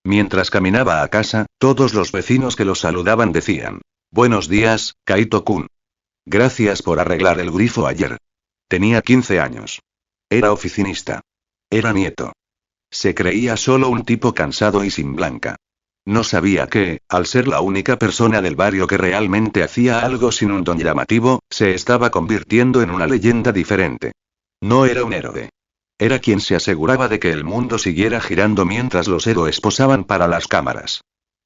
Mientras caminaba a casa, todos los vecinos que lo saludaban decían: Buenos días, Kaito-kun. Gracias por arreglar el grifo ayer. Tenía 15 años. Era oficinista. Era nieto. Se creía solo un tipo cansado y sin blanca. No sabía que, al ser la única persona del barrio que realmente hacía algo sin un don llamativo, se estaba convirtiendo en una leyenda diferente. No era un héroe. Era quien se aseguraba de que el mundo siguiera girando mientras los héroes posaban para las cámaras.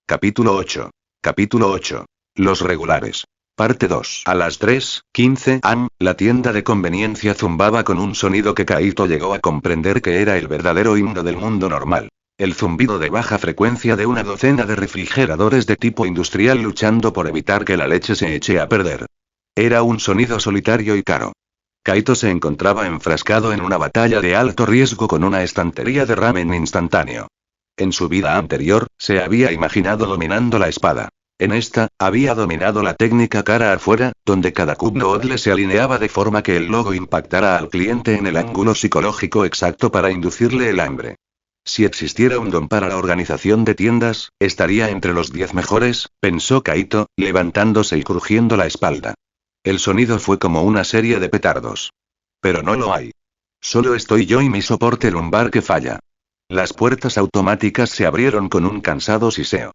Capítulo 8. Capítulo 8. Los regulares. Parte 2. A las 3:15 am, la tienda de conveniencia zumbaba con un sonido que Kaito llegó a comprender que era el verdadero himno del mundo normal. El zumbido de baja frecuencia de una docena de refrigeradores de tipo industrial luchando por evitar que la leche se eche a perder. Era un sonido solitario y caro. Kaito se encontraba enfrascado en una batalla de alto riesgo con una estantería de ramen instantáneo. En su vida anterior, se había imaginado dominando la espada. En esta, había dominado la técnica cara afuera, donde cada noodle se alineaba de forma que el logo impactara al cliente en el ángulo psicológico exacto para inducirle el hambre. Si existiera un don para la organización de tiendas, estaría entre los 10 mejores, pensó Kaito, levantándose y crujiendo la espalda. El sonido fue como una serie de petardos. Pero no lo hay. Solo estoy yo y mi soporte lumbar que falla. Las puertas automáticas se abrieron con un cansado siseo.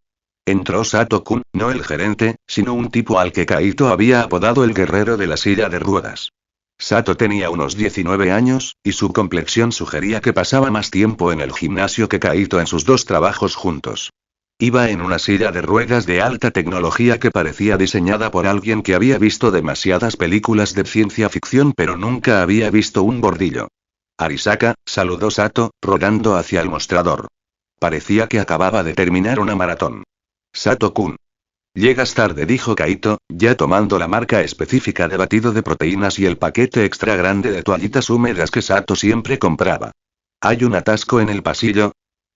Entró Sato-kun, no el gerente, sino un tipo al que Kaito había apodado el guerrero de la silla de ruedas. Sato tenía unos 19 años, y su complexión sugería que pasaba más tiempo en el gimnasio que Kaito en sus dos trabajos juntos. Iba en una silla de ruedas de alta tecnología que parecía diseñada por alguien que había visto demasiadas películas de ciencia ficción pero nunca había visto un bordillo. Arisaka, saludó Sato, rodando hacia el mostrador. Parecía que acababa de terminar una maratón. Sato-kun. Llegas tarde, dijo Kaito, ya tomando la marca específica de batido de proteínas y el paquete extra grande de toallitas húmedas que Sato siempre compraba. ¿Hay un atasco en el pasillo?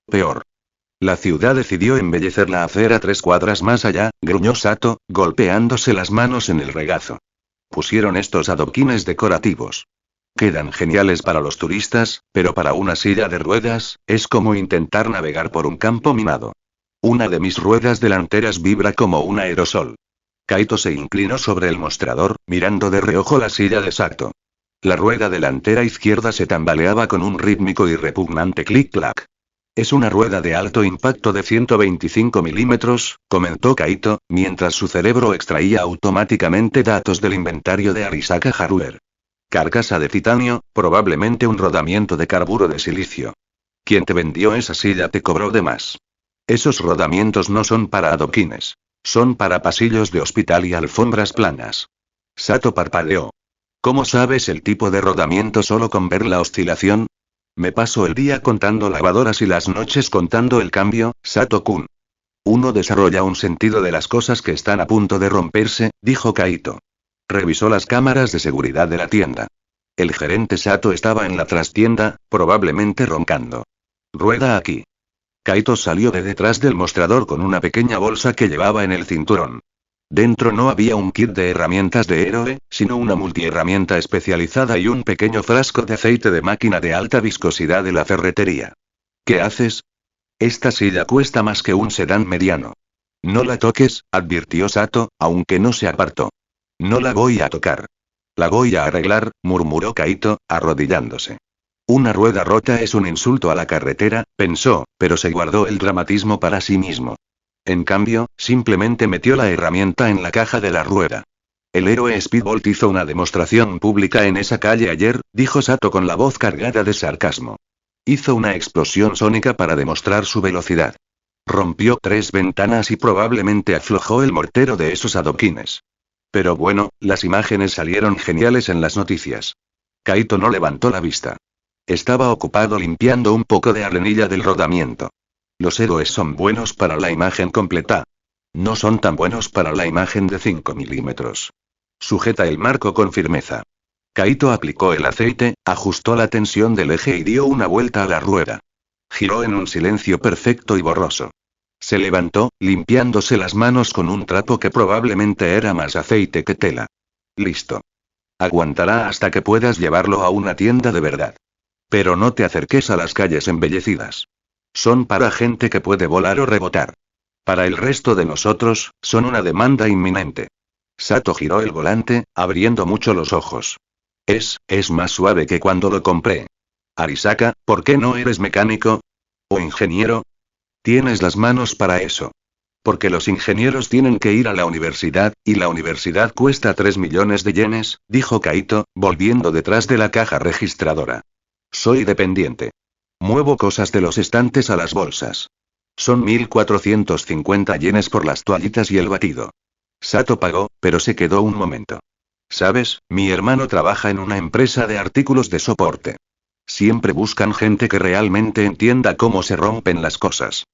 Peor. La ciudad decidió embellecer la acera 3 cuadras más allá, gruñó Sato, golpeándose las manos en el regazo. Pusieron estos adoquines decorativos. Quedan geniales para los turistas, pero para una silla de ruedas, es como intentar navegar por un campo minado. Una de mis ruedas delanteras vibra como un aerosol. Kaito se inclinó sobre el mostrador, mirando de reojo la silla de Sato. La rueda delantera izquierda se tambaleaba con un rítmico y repugnante clic-clac. Es una rueda de alto impacto de 125 milímetros, comentó Kaito, mientras su cerebro extraía automáticamente datos del inventario de Arisaka Haruer. Carcasa de titanio, probablemente un rodamiento de carburo de silicio. Quien te vendió esa silla te cobró de más. Esos rodamientos no son para adoquines. Son para pasillos de hospital y alfombras planas. Sato parpadeó. ¿Cómo sabes el tipo de rodamiento solo con ver la oscilación? Me paso el día contando lavadoras y las noches contando el cambio, Sato-kun. Uno desarrolla un sentido de las cosas que están a punto de romperse, dijo Kaito. Revisó las cámaras de seguridad de la tienda. El gerente Sato estaba en la trastienda, probablemente roncando. Rueda aquí. Kaito salió de detrás del mostrador con una pequeña bolsa que llevaba en el cinturón. Dentro no había un kit de herramientas de héroe, sino una multiherramienta especializada y un pequeño frasco de aceite de máquina de alta viscosidad de la ferretería. ¿Qué haces? Esta silla cuesta más que un sedán mediano. No la toques, advirtió Sato, aunque no se apartó. No la voy a tocar. La voy a arreglar, murmuró Kaito, arrodillándose. Una rueda rota es un insulto a la carretera, pensó, pero se guardó el dramatismo para sí mismo. En cambio, simplemente metió la herramienta en la caja de la rueda. El héroe Speedbolt hizo una demostración pública en esa calle ayer, dijo Sato con la voz cargada de sarcasmo. Hizo una explosión sónica para demostrar su velocidad. Rompió 3 ventanas y probablemente aflojó el mortero de esos adoquines. Pero bueno, las imágenes salieron geniales en las noticias. Kaito no levantó la vista. Estaba ocupado limpiando un poco de arenilla del rodamiento. Los héroes son buenos para la imagen completa. No son tan buenos para la imagen de 5 milímetros. Sujeta el marco con firmeza. Kaito aplicó el aceite, ajustó la tensión del eje y dio una vuelta a la rueda. Giró en un silencio perfecto y borroso. Se levantó, limpiándose las manos con un trapo que probablemente era más aceite que tela. Listo. Aguantará hasta que puedas llevarlo a una tienda de verdad. Pero no te acerques a las calles embellecidas. Son para gente que puede volar o rebotar. Para el resto de nosotros, son una demanda inminente. Sato giró el volante, abriendo mucho los ojos. Es más suave que cuando lo compré. Arisaka, ¿por qué no eres mecánico? ¿O ingeniero? Tienes las manos para eso. Porque los ingenieros tienen que ir a la universidad, y la universidad cuesta 3 millones de yenes, dijo Kaito, volviendo detrás de la caja registradora. Soy dependiente. Muevo cosas de los estantes a las bolsas. Son 1.450 yenes por las toallitas y el batido. Sato pagó, pero se quedó un momento. ¿Sabes? Mi hermano trabaja en una empresa de artículos de soporte. Siempre buscan gente que realmente entienda cómo se rompen las cosas.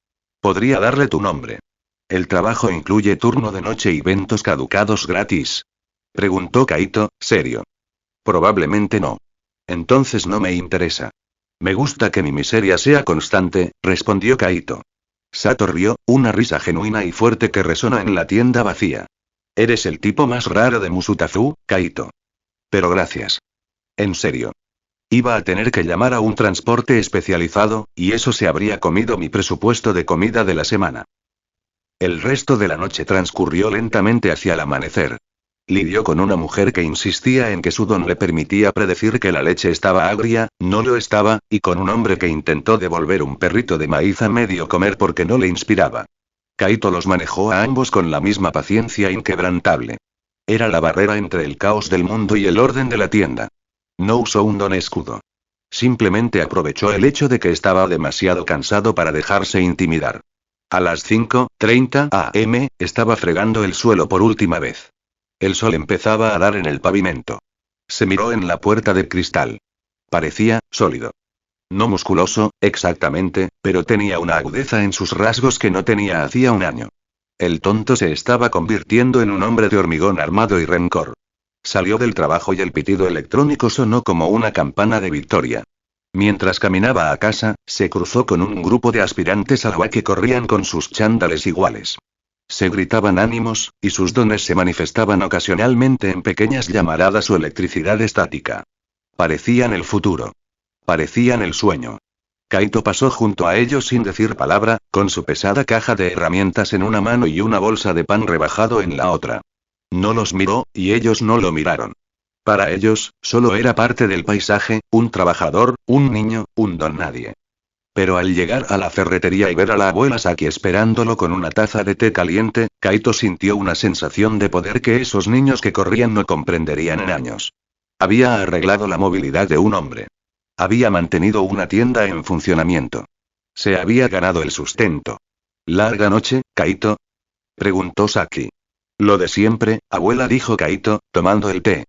Podría darle tu nombre. ¿El trabajo incluye turno de noche y eventos caducados gratis? Preguntó Kaito, serio. Probablemente no. Entonces no me interesa. Me gusta que mi miseria sea constante, respondió Kaito. Sato rió, una risa genuina y fuerte que resonó en la tienda vacía. Eres el tipo más raro de Musutazu, Kaito. Pero gracias. En serio. Iba a tener que llamar a un transporte especializado, y eso se habría comido mi presupuesto de comida de la semana. El resto de la noche transcurrió lentamente hacia el amanecer. Lidió con una mujer que insistía en que su don le permitía predecir que la leche estaba agria, no lo estaba, y con un hombre que intentó devolver un perrito de maíz a medio comer porque no le inspiraba. Kaito los manejó a ambos con la misma paciencia inquebrantable. Era la barrera entre el caos del mundo y el orden de la tienda. No usó un don escudo. Simplemente aprovechó el hecho de que estaba demasiado cansado para dejarse intimidar. A las 5:30 am, estaba fregando el suelo por última vez. El sol empezaba a dar en el pavimento. Se miró en la puerta de cristal. Parecía sólido. No musculoso, exactamente, pero tenía una agudeza en sus rasgos que no tenía hacía un año. El tonto se estaba convirtiendo en un hombre de hormigón armado y rencor. Salió del trabajo y el pitido electrónico sonó como una campana de victoria. Mientras caminaba a casa, se cruzó con un grupo de aspirantes a la UA que corrían con sus chándales iguales. Se gritaban ánimos, y sus dones se manifestaban ocasionalmente en pequeñas llamaradas o electricidad estática. Parecían el futuro. Parecían el sueño. Kaito pasó junto a ellos sin decir palabra, con su pesada caja de herramientas en una mano y una bolsa de pan rebajado en la otra. No los miró, y ellos no lo miraron. Para ellos, solo era parte del paisaje, un trabajador, un niño, un don nadie. Pero al llegar a la ferretería y ver a la abuela Saki esperándolo con una taza de té caliente, Kaito sintió una sensación de poder que esos niños que corrían no comprenderían en años. Había arreglado la movilidad de un hombre. Había mantenido una tienda en funcionamiento. Se había ganado el sustento. ¿Larga noche, Kaito?, preguntó Saki. Lo de siempre, abuela, dijo Kaito, tomando el té.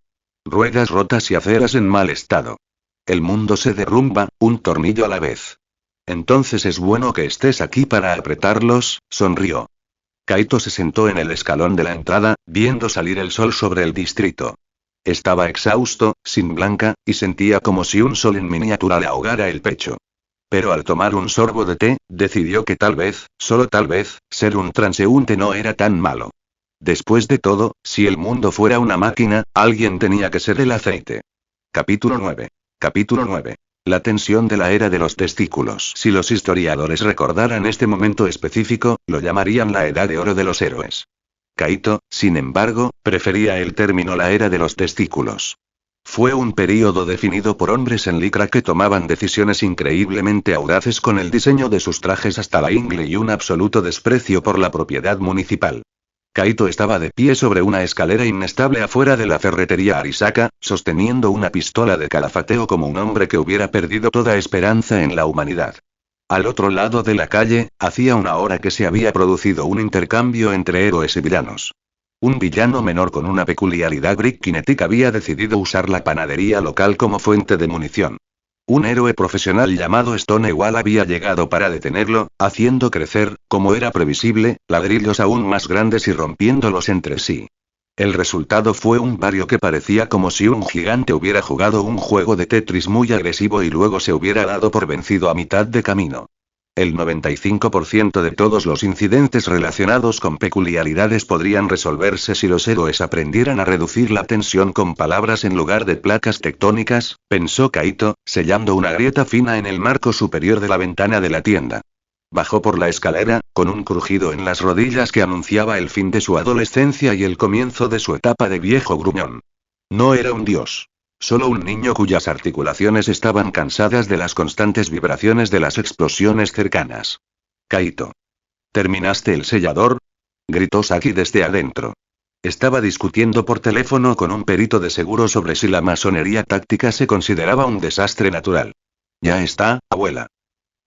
Ruedas rotas y aceras en mal estado. El mundo se derrumba, un tornillo a la vez. Entonces es bueno que estés aquí para apretarlos, sonrió. Kaito se sentó en el escalón de la entrada, viendo salir el sol sobre el distrito. Estaba exhausto, sin blanca, y sentía como si un sol en miniatura le ahogara el pecho. Pero al tomar un sorbo de té, decidió que tal vez, solo tal vez, ser un transeúnte no era tan malo. Después de todo, si el mundo fuera una máquina, alguien tenía que ser el aceite. Capítulo 9. Capítulo 9. La tensión de la era de los testículos. Si los historiadores recordaran este momento específico, lo llamarían la edad de oro de los héroes. Kaito, sin embargo, prefería el término la era de los testículos. Fue un período definido por hombres en licra que tomaban decisiones increíblemente audaces con el diseño de sus trajes hasta la ingle y un absoluto desprecio por la propiedad municipal. Kaito estaba de pie sobre una escalera inestable afuera de la ferretería Arisaka, sosteniendo una pistola de calafateo como un hombre que hubiera perdido toda esperanza en la humanidad. Al otro lado de la calle, hacía una hora que se había producido un intercambio entre héroes y villanos. Un villano menor con una peculiaridad Brick había decidido usar la panadería local como fuente de munición. Un héroe profesional llamado Stonewall había llegado para detenerlo, haciendo crecer, como era previsible, ladrillos aún más grandes y rompiéndolos entre sí. El resultado fue un barrio que parecía como si un gigante hubiera jugado un juego de Tetris muy agresivo y luego se hubiera dado por vencido a mitad de camino. El 95% de todos los incidentes relacionados con peculiaridades podrían resolverse si los héroes aprendieran a reducir la tensión con palabras en lugar de placas tectónicas, pensó Kaito, sellando una grieta fina en el marco superior de la ventana de la tienda. Bajó por la escalera, con un crujido en las rodillas que anunciaba el fin de su adolescencia y el comienzo de su etapa de viejo gruñón. No era un dios. Solo un niño cuyas articulaciones estaban cansadas de las constantes vibraciones de las explosiones cercanas. Kaito. ¿Terminaste el sellador?, gritó Saki desde adentro. Estaba discutiendo por teléfono con un perito de seguro sobre si la masonería táctica se consideraba un desastre natural. Ya está, abuela.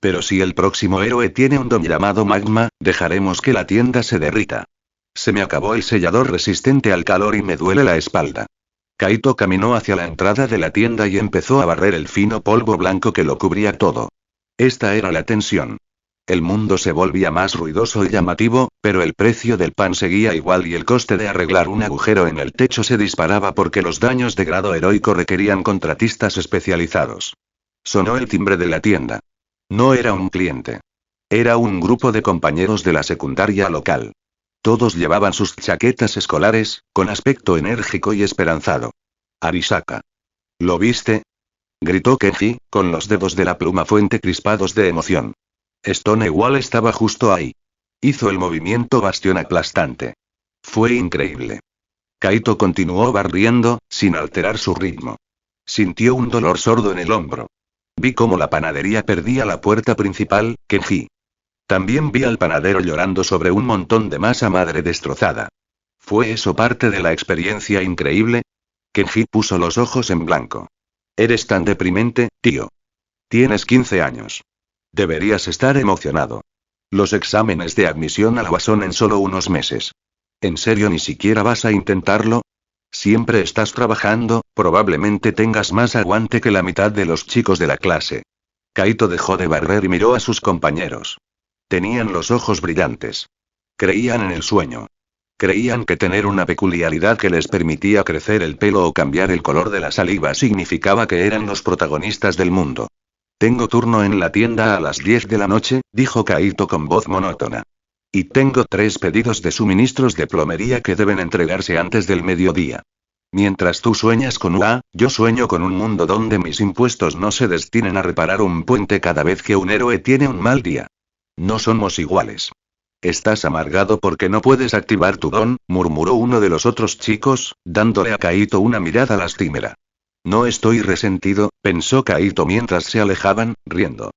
Pero si el próximo héroe tiene un don llamado magma, dejaremos que la tienda se derrita. Se me acabó el sellador resistente al calor y me duele la espalda. Kaito caminó hacia la entrada de la tienda y empezó a barrer el fino polvo blanco que lo cubría todo. Esta era la tensión. El mundo se volvía más ruidoso y llamativo, pero el precio del pan seguía igual y el coste de arreglar un agujero en el techo se disparaba porque los daños de grado heroico requerían contratistas especializados. Sonó el timbre de la tienda. No era un cliente. Era un grupo de compañeros de la secundaria local. Todos llevaban sus chaquetas escolares, con aspecto enérgico y esperanzado. Arisaka. ¿Lo viste?, gritó Kenji, con los dedos de la pluma fuente crispados de emoción. Stonewall estaba justo ahí. Hizo el movimiento bastión aplastante. Fue increíble. Kaito continuó barriendo, sin alterar su ritmo. Sintió un dolor sordo en el hombro. Vi cómo la panadería perdía la puerta principal, Kenji. También vi al panadero llorando sobre un montón de masa madre destrozada. ¿Fue eso parte de la experiencia increíble? Kenji puso los ojos en blanco. Eres tan deprimente, tío. Tienes 15 años. Deberías estar emocionado. Los exámenes de admisión a la UA son en solo unos meses. ¿En serio ni siquiera vas a intentarlo? Siempre estás trabajando, probablemente tengas más aguante que la mitad de los chicos de la clase. Kaito dejó de barrer y miró a sus compañeros. Tenían los ojos brillantes. Creían en el sueño. Creían que tener una peculiaridad que les permitía crecer el pelo o cambiar el color de la saliva significaba que eran los protagonistas del mundo. Tengo turno en la tienda a las 10 de la noche, dijo Kaito con voz monótona. Y tengo 3 pedidos de suministros de plomería que deben entregarse antes del mediodía. Mientras tú sueñas con UA, yo sueño con un mundo donde mis impuestos no se destinen a reparar un puente cada vez que un héroe tiene un mal día. No somos iguales. Estás amargado porque no puedes activar tu don, murmuró uno de los otros chicos, dándole a Kaito una mirada lastimera. No estoy resentido, pensó Kaito mientras se alejaban, riendo.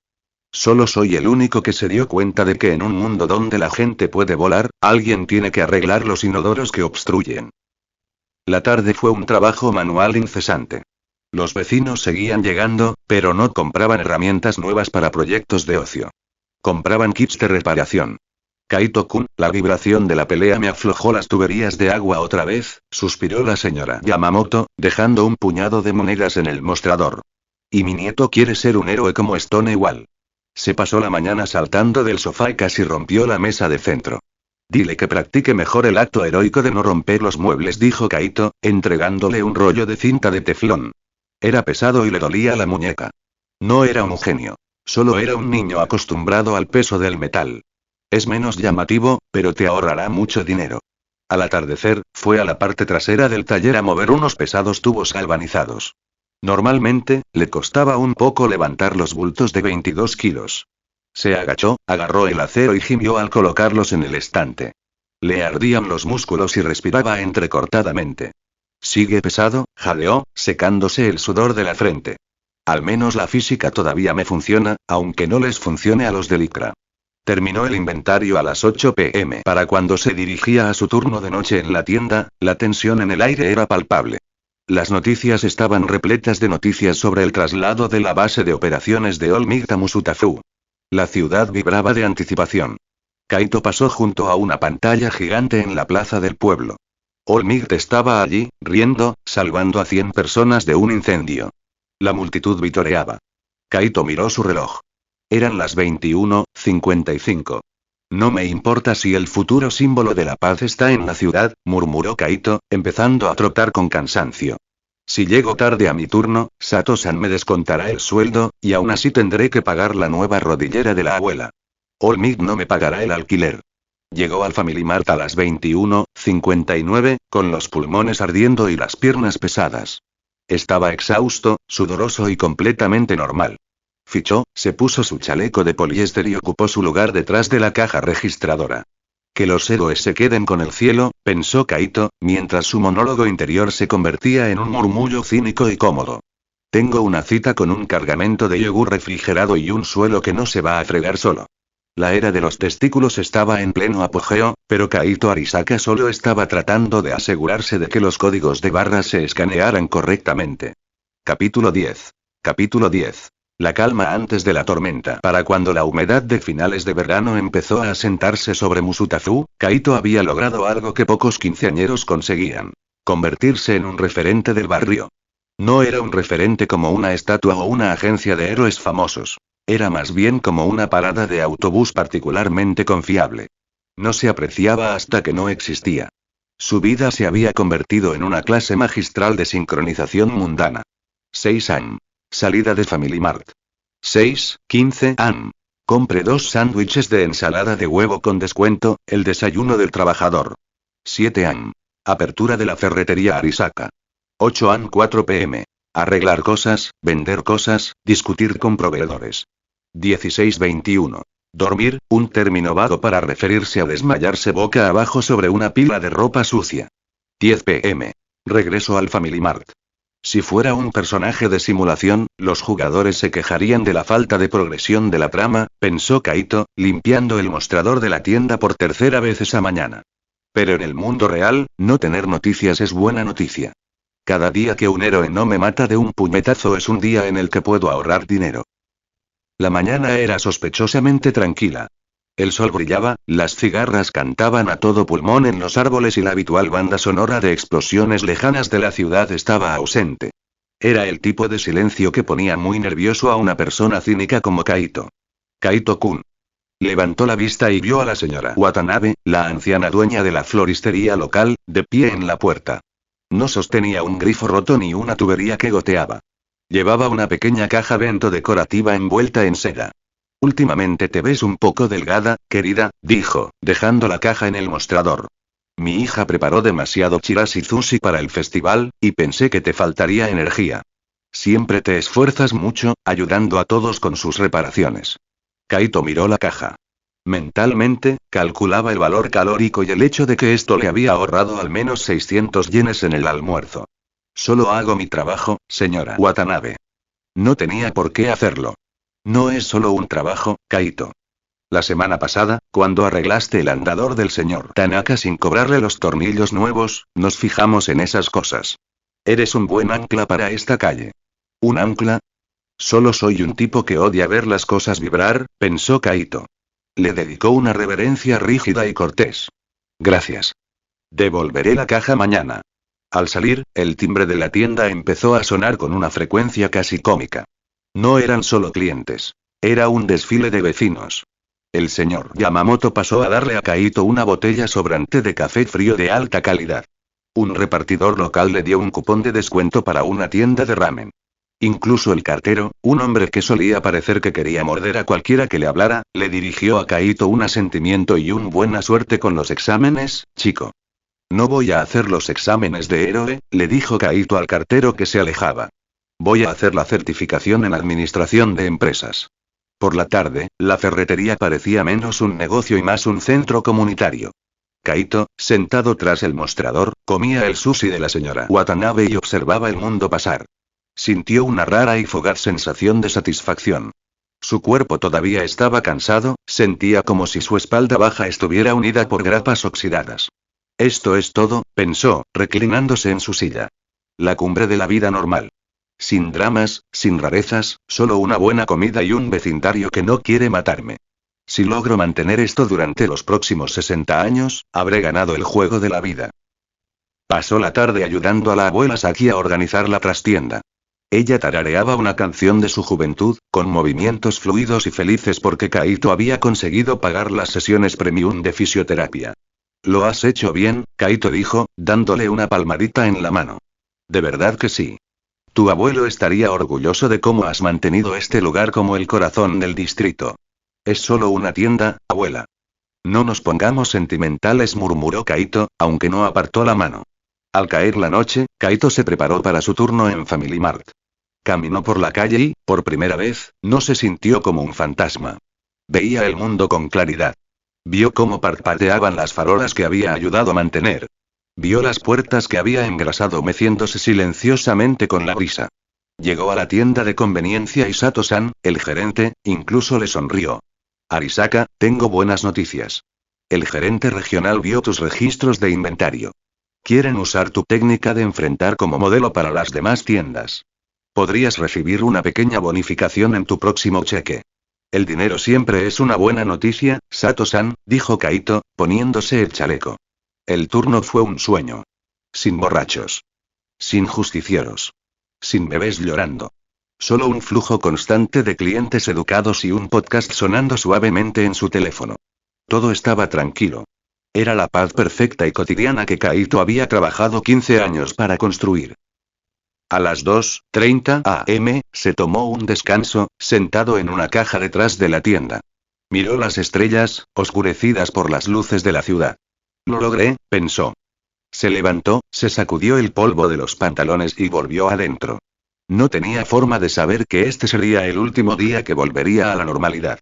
Solo soy el único que se dio cuenta de que en un mundo donde la gente puede volar, alguien tiene que arreglar los inodoros que obstruyen. La tarde fue un trabajo manual incesante. Los vecinos seguían llegando, pero no compraban herramientas nuevas para proyectos de ocio. Compraban kits de reparación. Kaito-kun, la vibración de la pelea me aflojó las tuberías de agua otra vez, suspiró la señora Yamamoto, dejando un puñado de monedas en el mostrador. Y mi nieto quiere ser un héroe como Stonewall. Se pasó la mañana saltando del sofá y casi rompió la mesa de centro. Dile que practique mejor el acto heroico de no romper los muebles, dijo Kaito, entregándole un rollo de cinta de teflón. Era pesado y le dolía la muñeca. No era un genio. Solo era un niño acostumbrado al peso del metal. Es menos llamativo, pero te ahorrará mucho dinero. Al atardecer, fue a la parte trasera del taller a mover unos pesados tubos galvanizados. Normalmente, le costaba un poco levantar los bultos de 22 kilos. Se agachó, agarró el acero y gimió al colocarlos en el estante. Le ardían los músculos y respiraba entrecortadamente. Sigue pesado, jadeó, secándose el sudor de la frente. Al menos la física todavía me funciona, aunque no les funcione a los de Lycra. Terminó el inventario a las 8 p.m. Para cuando se dirigía a su turno de noche en la tienda, la tensión en el aire era palpable. Las noticias estaban repletas de noticias sobre el traslado de la base de operaciones de All Might a Musutafu. La ciudad vibraba de anticipación. Kaito pasó junto a una pantalla gigante en la plaza del pueblo. All Might estaba allí, riendo, salvando a 100 personas de un incendio. La multitud vitoreaba. Kaito miró su reloj. Eran las 21:55. No me importa si el futuro símbolo de la paz está en la ciudad, murmuró Kaito, empezando a trotar con cansancio. Si llego tarde a mi turno, Sato-san me descontará el sueldo, y aún así tendré que pagar la nueva rodillera de la abuela. All Might no me pagará el alquiler. Llegó al Family Mart a las 21:59, con los pulmones ardiendo y las piernas pesadas. Estaba exhausto, sudoroso y completamente normal. Fichó, se puso su chaleco de poliéster y ocupó su lugar detrás de la caja registradora. Que los héroes se queden con el cielo, pensó Kaito, mientras su monólogo interior se convertía en un murmullo cínico y cómodo. Tengo una cita con un cargamento de yogur refrigerado y un suelo que no se va a fregar solo. La era de los testículos estaba en pleno apogeo, pero Kaito Arisaka solo estaba tratando de asegurarse de que los códigos de barras se escanearan correctamente. Capítulo 10. Capítulo 10. La calma antes de la tormenta. Para cuando la humedad de finales de verano empezó a asentarse sobre Musutafu, Kaito había logrado algo que pocos quinceañeros conseguían: convertirse en un referente del barrio. No era un referente como una estatua o una agencia de héroes famosos. Era más bien como una parada de autobús particularmente confiable. No se apreciaba hasta que no existía. Su vida se había convertido en una clase magistral de sincronización mundana. 6 AM. Salida de Family Mart. 6:15 AM. Compre 2 sándwiches de ensalada de huevo con descuento, el desayuno del trabajador. 7 AM. Apertura de la ferretería Arisaka. 8 AM 4 p.m. Arreglar cosas, vender cosas, discutir con proveedores. 16:21. Dormir, un término vago para referirse a desmayarse boca abajo sobre una pila de ropa sucia. 10 p.m. Regreso al Family Mart. Si fuera un personaje de simulación, los jugadores se quejarían de la falta de progresión de la trama, pensó Kaito, limpiando el mostrador de la tienda por tercera vez esa mañana. Pero en el mundo real, no tener noticias es buena noticia. Cada día que un héroe no me mata de un puñetazo es un día en el que puedo ahorrar dinero. La mañana era sospechosamente tranquila. El sol brillaba, las cigarras cantaban a todo pulmón en los árboles y la habitual banda sonora de explosiones lejanas de la ciudad estaba ausente. Era el tipo de silencio que ponía muy nervioso a una persona cínica como Kaito. Kaito-kun. Levantó la vista y vio a la señora Watanabe, la anciana dueña de la floristería local, de pie en la puerta. No sostenía un grifo roto ni una tubería que goteaba. Llevaba una pequeña caja bento decorativa envuelta en seda. Últimamente te ves un poco delgada, querida, dijo, dejando la caja en el mostrador. Mi hija preparó demasiado chirashi sushi para el festival, y pensé que te faltaría energía. Siempre te esfuerzas mucho, ayudando a todos con sus reparaciones. Kaito miró la caja. Mentalmente, calculaba el valor calórico y el hecho de que esto le había ahorrado al menos 600 yenes en el almuerzo. Solo hago mi trabajo, señora Watanabe. No tenía por qué hacerlo. No es solo un trabajo, Kaito. La semana pasada, cuando arreglaste el andador del señor Tanaka sin cobrarle los tornillos nuevos, nos fijamos en esas cosas. Eres un buen ancla para esta calle. ¿Un ancla? Solo soy un tipo que odia ver las cosas vibrar, pensó Kaito. Le dedicó una reverencia rígida y cortés. Gracias. Devolveré la caja mañana. Al salir, el timbre de la tienda empezó a sonar con una frecuencia casi cómica. No eran solo clientes. Era un desfile de vecinos. El señor Yamamoto pasó a darle a Kaito una botella sobrante de café frío de alta calidad. Un repartidor local le dio un cupón de descuento para una tienda de ramen. Incluso el cartero, un hombre que solía parecer que quería morder a cualquiera que le hablara, le dirigió a Kaito un asentimiento y un buena suerte con los exámenes, chico. No voy a hacer los exámenes de héroe, le dijo Kaito al cartero que se alejaba. Voy a hacer la certificación en administración de empresas. Por la tarde, la ferretería parecía menos un negocio y más un centro comunitario. Kaito, sentado tras el mostrador, comía el sushi de la señora Watanabe y observaba el mundo pasar. Sintió una rara y fugaz sensación de satisfacción. Su cuerpo todavía estaba cansado, sentía como si su espalda baja estuviera unida por grapas oxidadas. Esto es todo, pensó, reclinándose en su silla. La cumbre de la vida normal. Sin dramas, sin rarezas, solo una buena comida y un vecindario que no quiere matarme. Si logro mantener esto durante los próximos 60 años, habré ganado el juego de la vida. Pasó la tarde ayudando a la abuela Saki a organizar la trastienda. Ella tarareaba una canción de su juventud, con movimientos fluidos y felices porque Kaito había conseguido pagar las sesiones premium de fisioterapia. Lo has hecho bien, Kaito dijo, dándole una palmadita en la mano. De verdad que sí. Tu abuelo estaría orgulloso de cómo has mantenido este lugar como el corazón del distrito. Es solo una tienda, abuela. No nos pongamos sentimentales, murmuró Kaito, aunque no apartó la mano. Al caer la noche, Kaito se preparó para su turno en Family Mart. Caminó por la calle y, por primera vez, no se sintió como un fantasma. Veía el mundo con claridad. Vio cómo parpadeaban las farolas que había ayudado a mantener. Vio las puertas que había engrasado meciéndose silenciosamente con la brisa. Llegó a la tienda de conveniencia y Sato-san, el gerente, incluso le sonrió. Arisaka, tengo buenas noticias. El gerente regional vio tus registros de inventario. Quieren usar tu técnica de enfrentar como modelo para las demás tiendas. Podrías recibir una pequeña bonificación en tu próximo cheque. El dinero siempre es una buena noticia, Sato-san, dijo Kaito, poniéndose el chaleco. El turno fue un sueño. Sin borrachos. Sin justicieros. Sin bebés llorando. Solo un flujo constante de clientes educados y un podcast sonando suavemente en su teléfono. Todo estaba tranquilo. Era la paz perfecta y cotidiana que Kaito había trabajado 15 años para construir. A las 2:30 am, se tomó un descanso, sentado en una caja detrás de la tienda. Miró las estrellas, oscurecidas por las luces de la ciudad. Lo logré, pensó. Se levantó, se sacudió el polvo de los pantalones y volvió adentro. No tenía forma de saber que este sería el último día que volvería a la normalidad.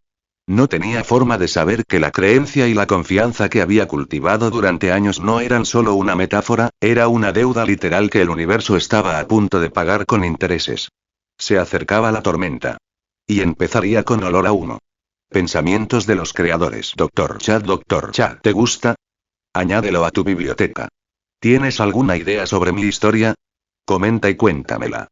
No tenía forma de saber que la creencia y la confianza que había cultivado durante años no eran solo una metáfora, era una deuda literal que el universo estaba a punto de pagar con intereses. Se acercaba la tormenta. Y empezaría con olor a humo. Pensamientos de los creadores. Doctor Chad, ¿te gusta? Añádelo a tu biblioteca. ¿Tienes alguna idea sobre mi historia? Comenta y cuéntamela.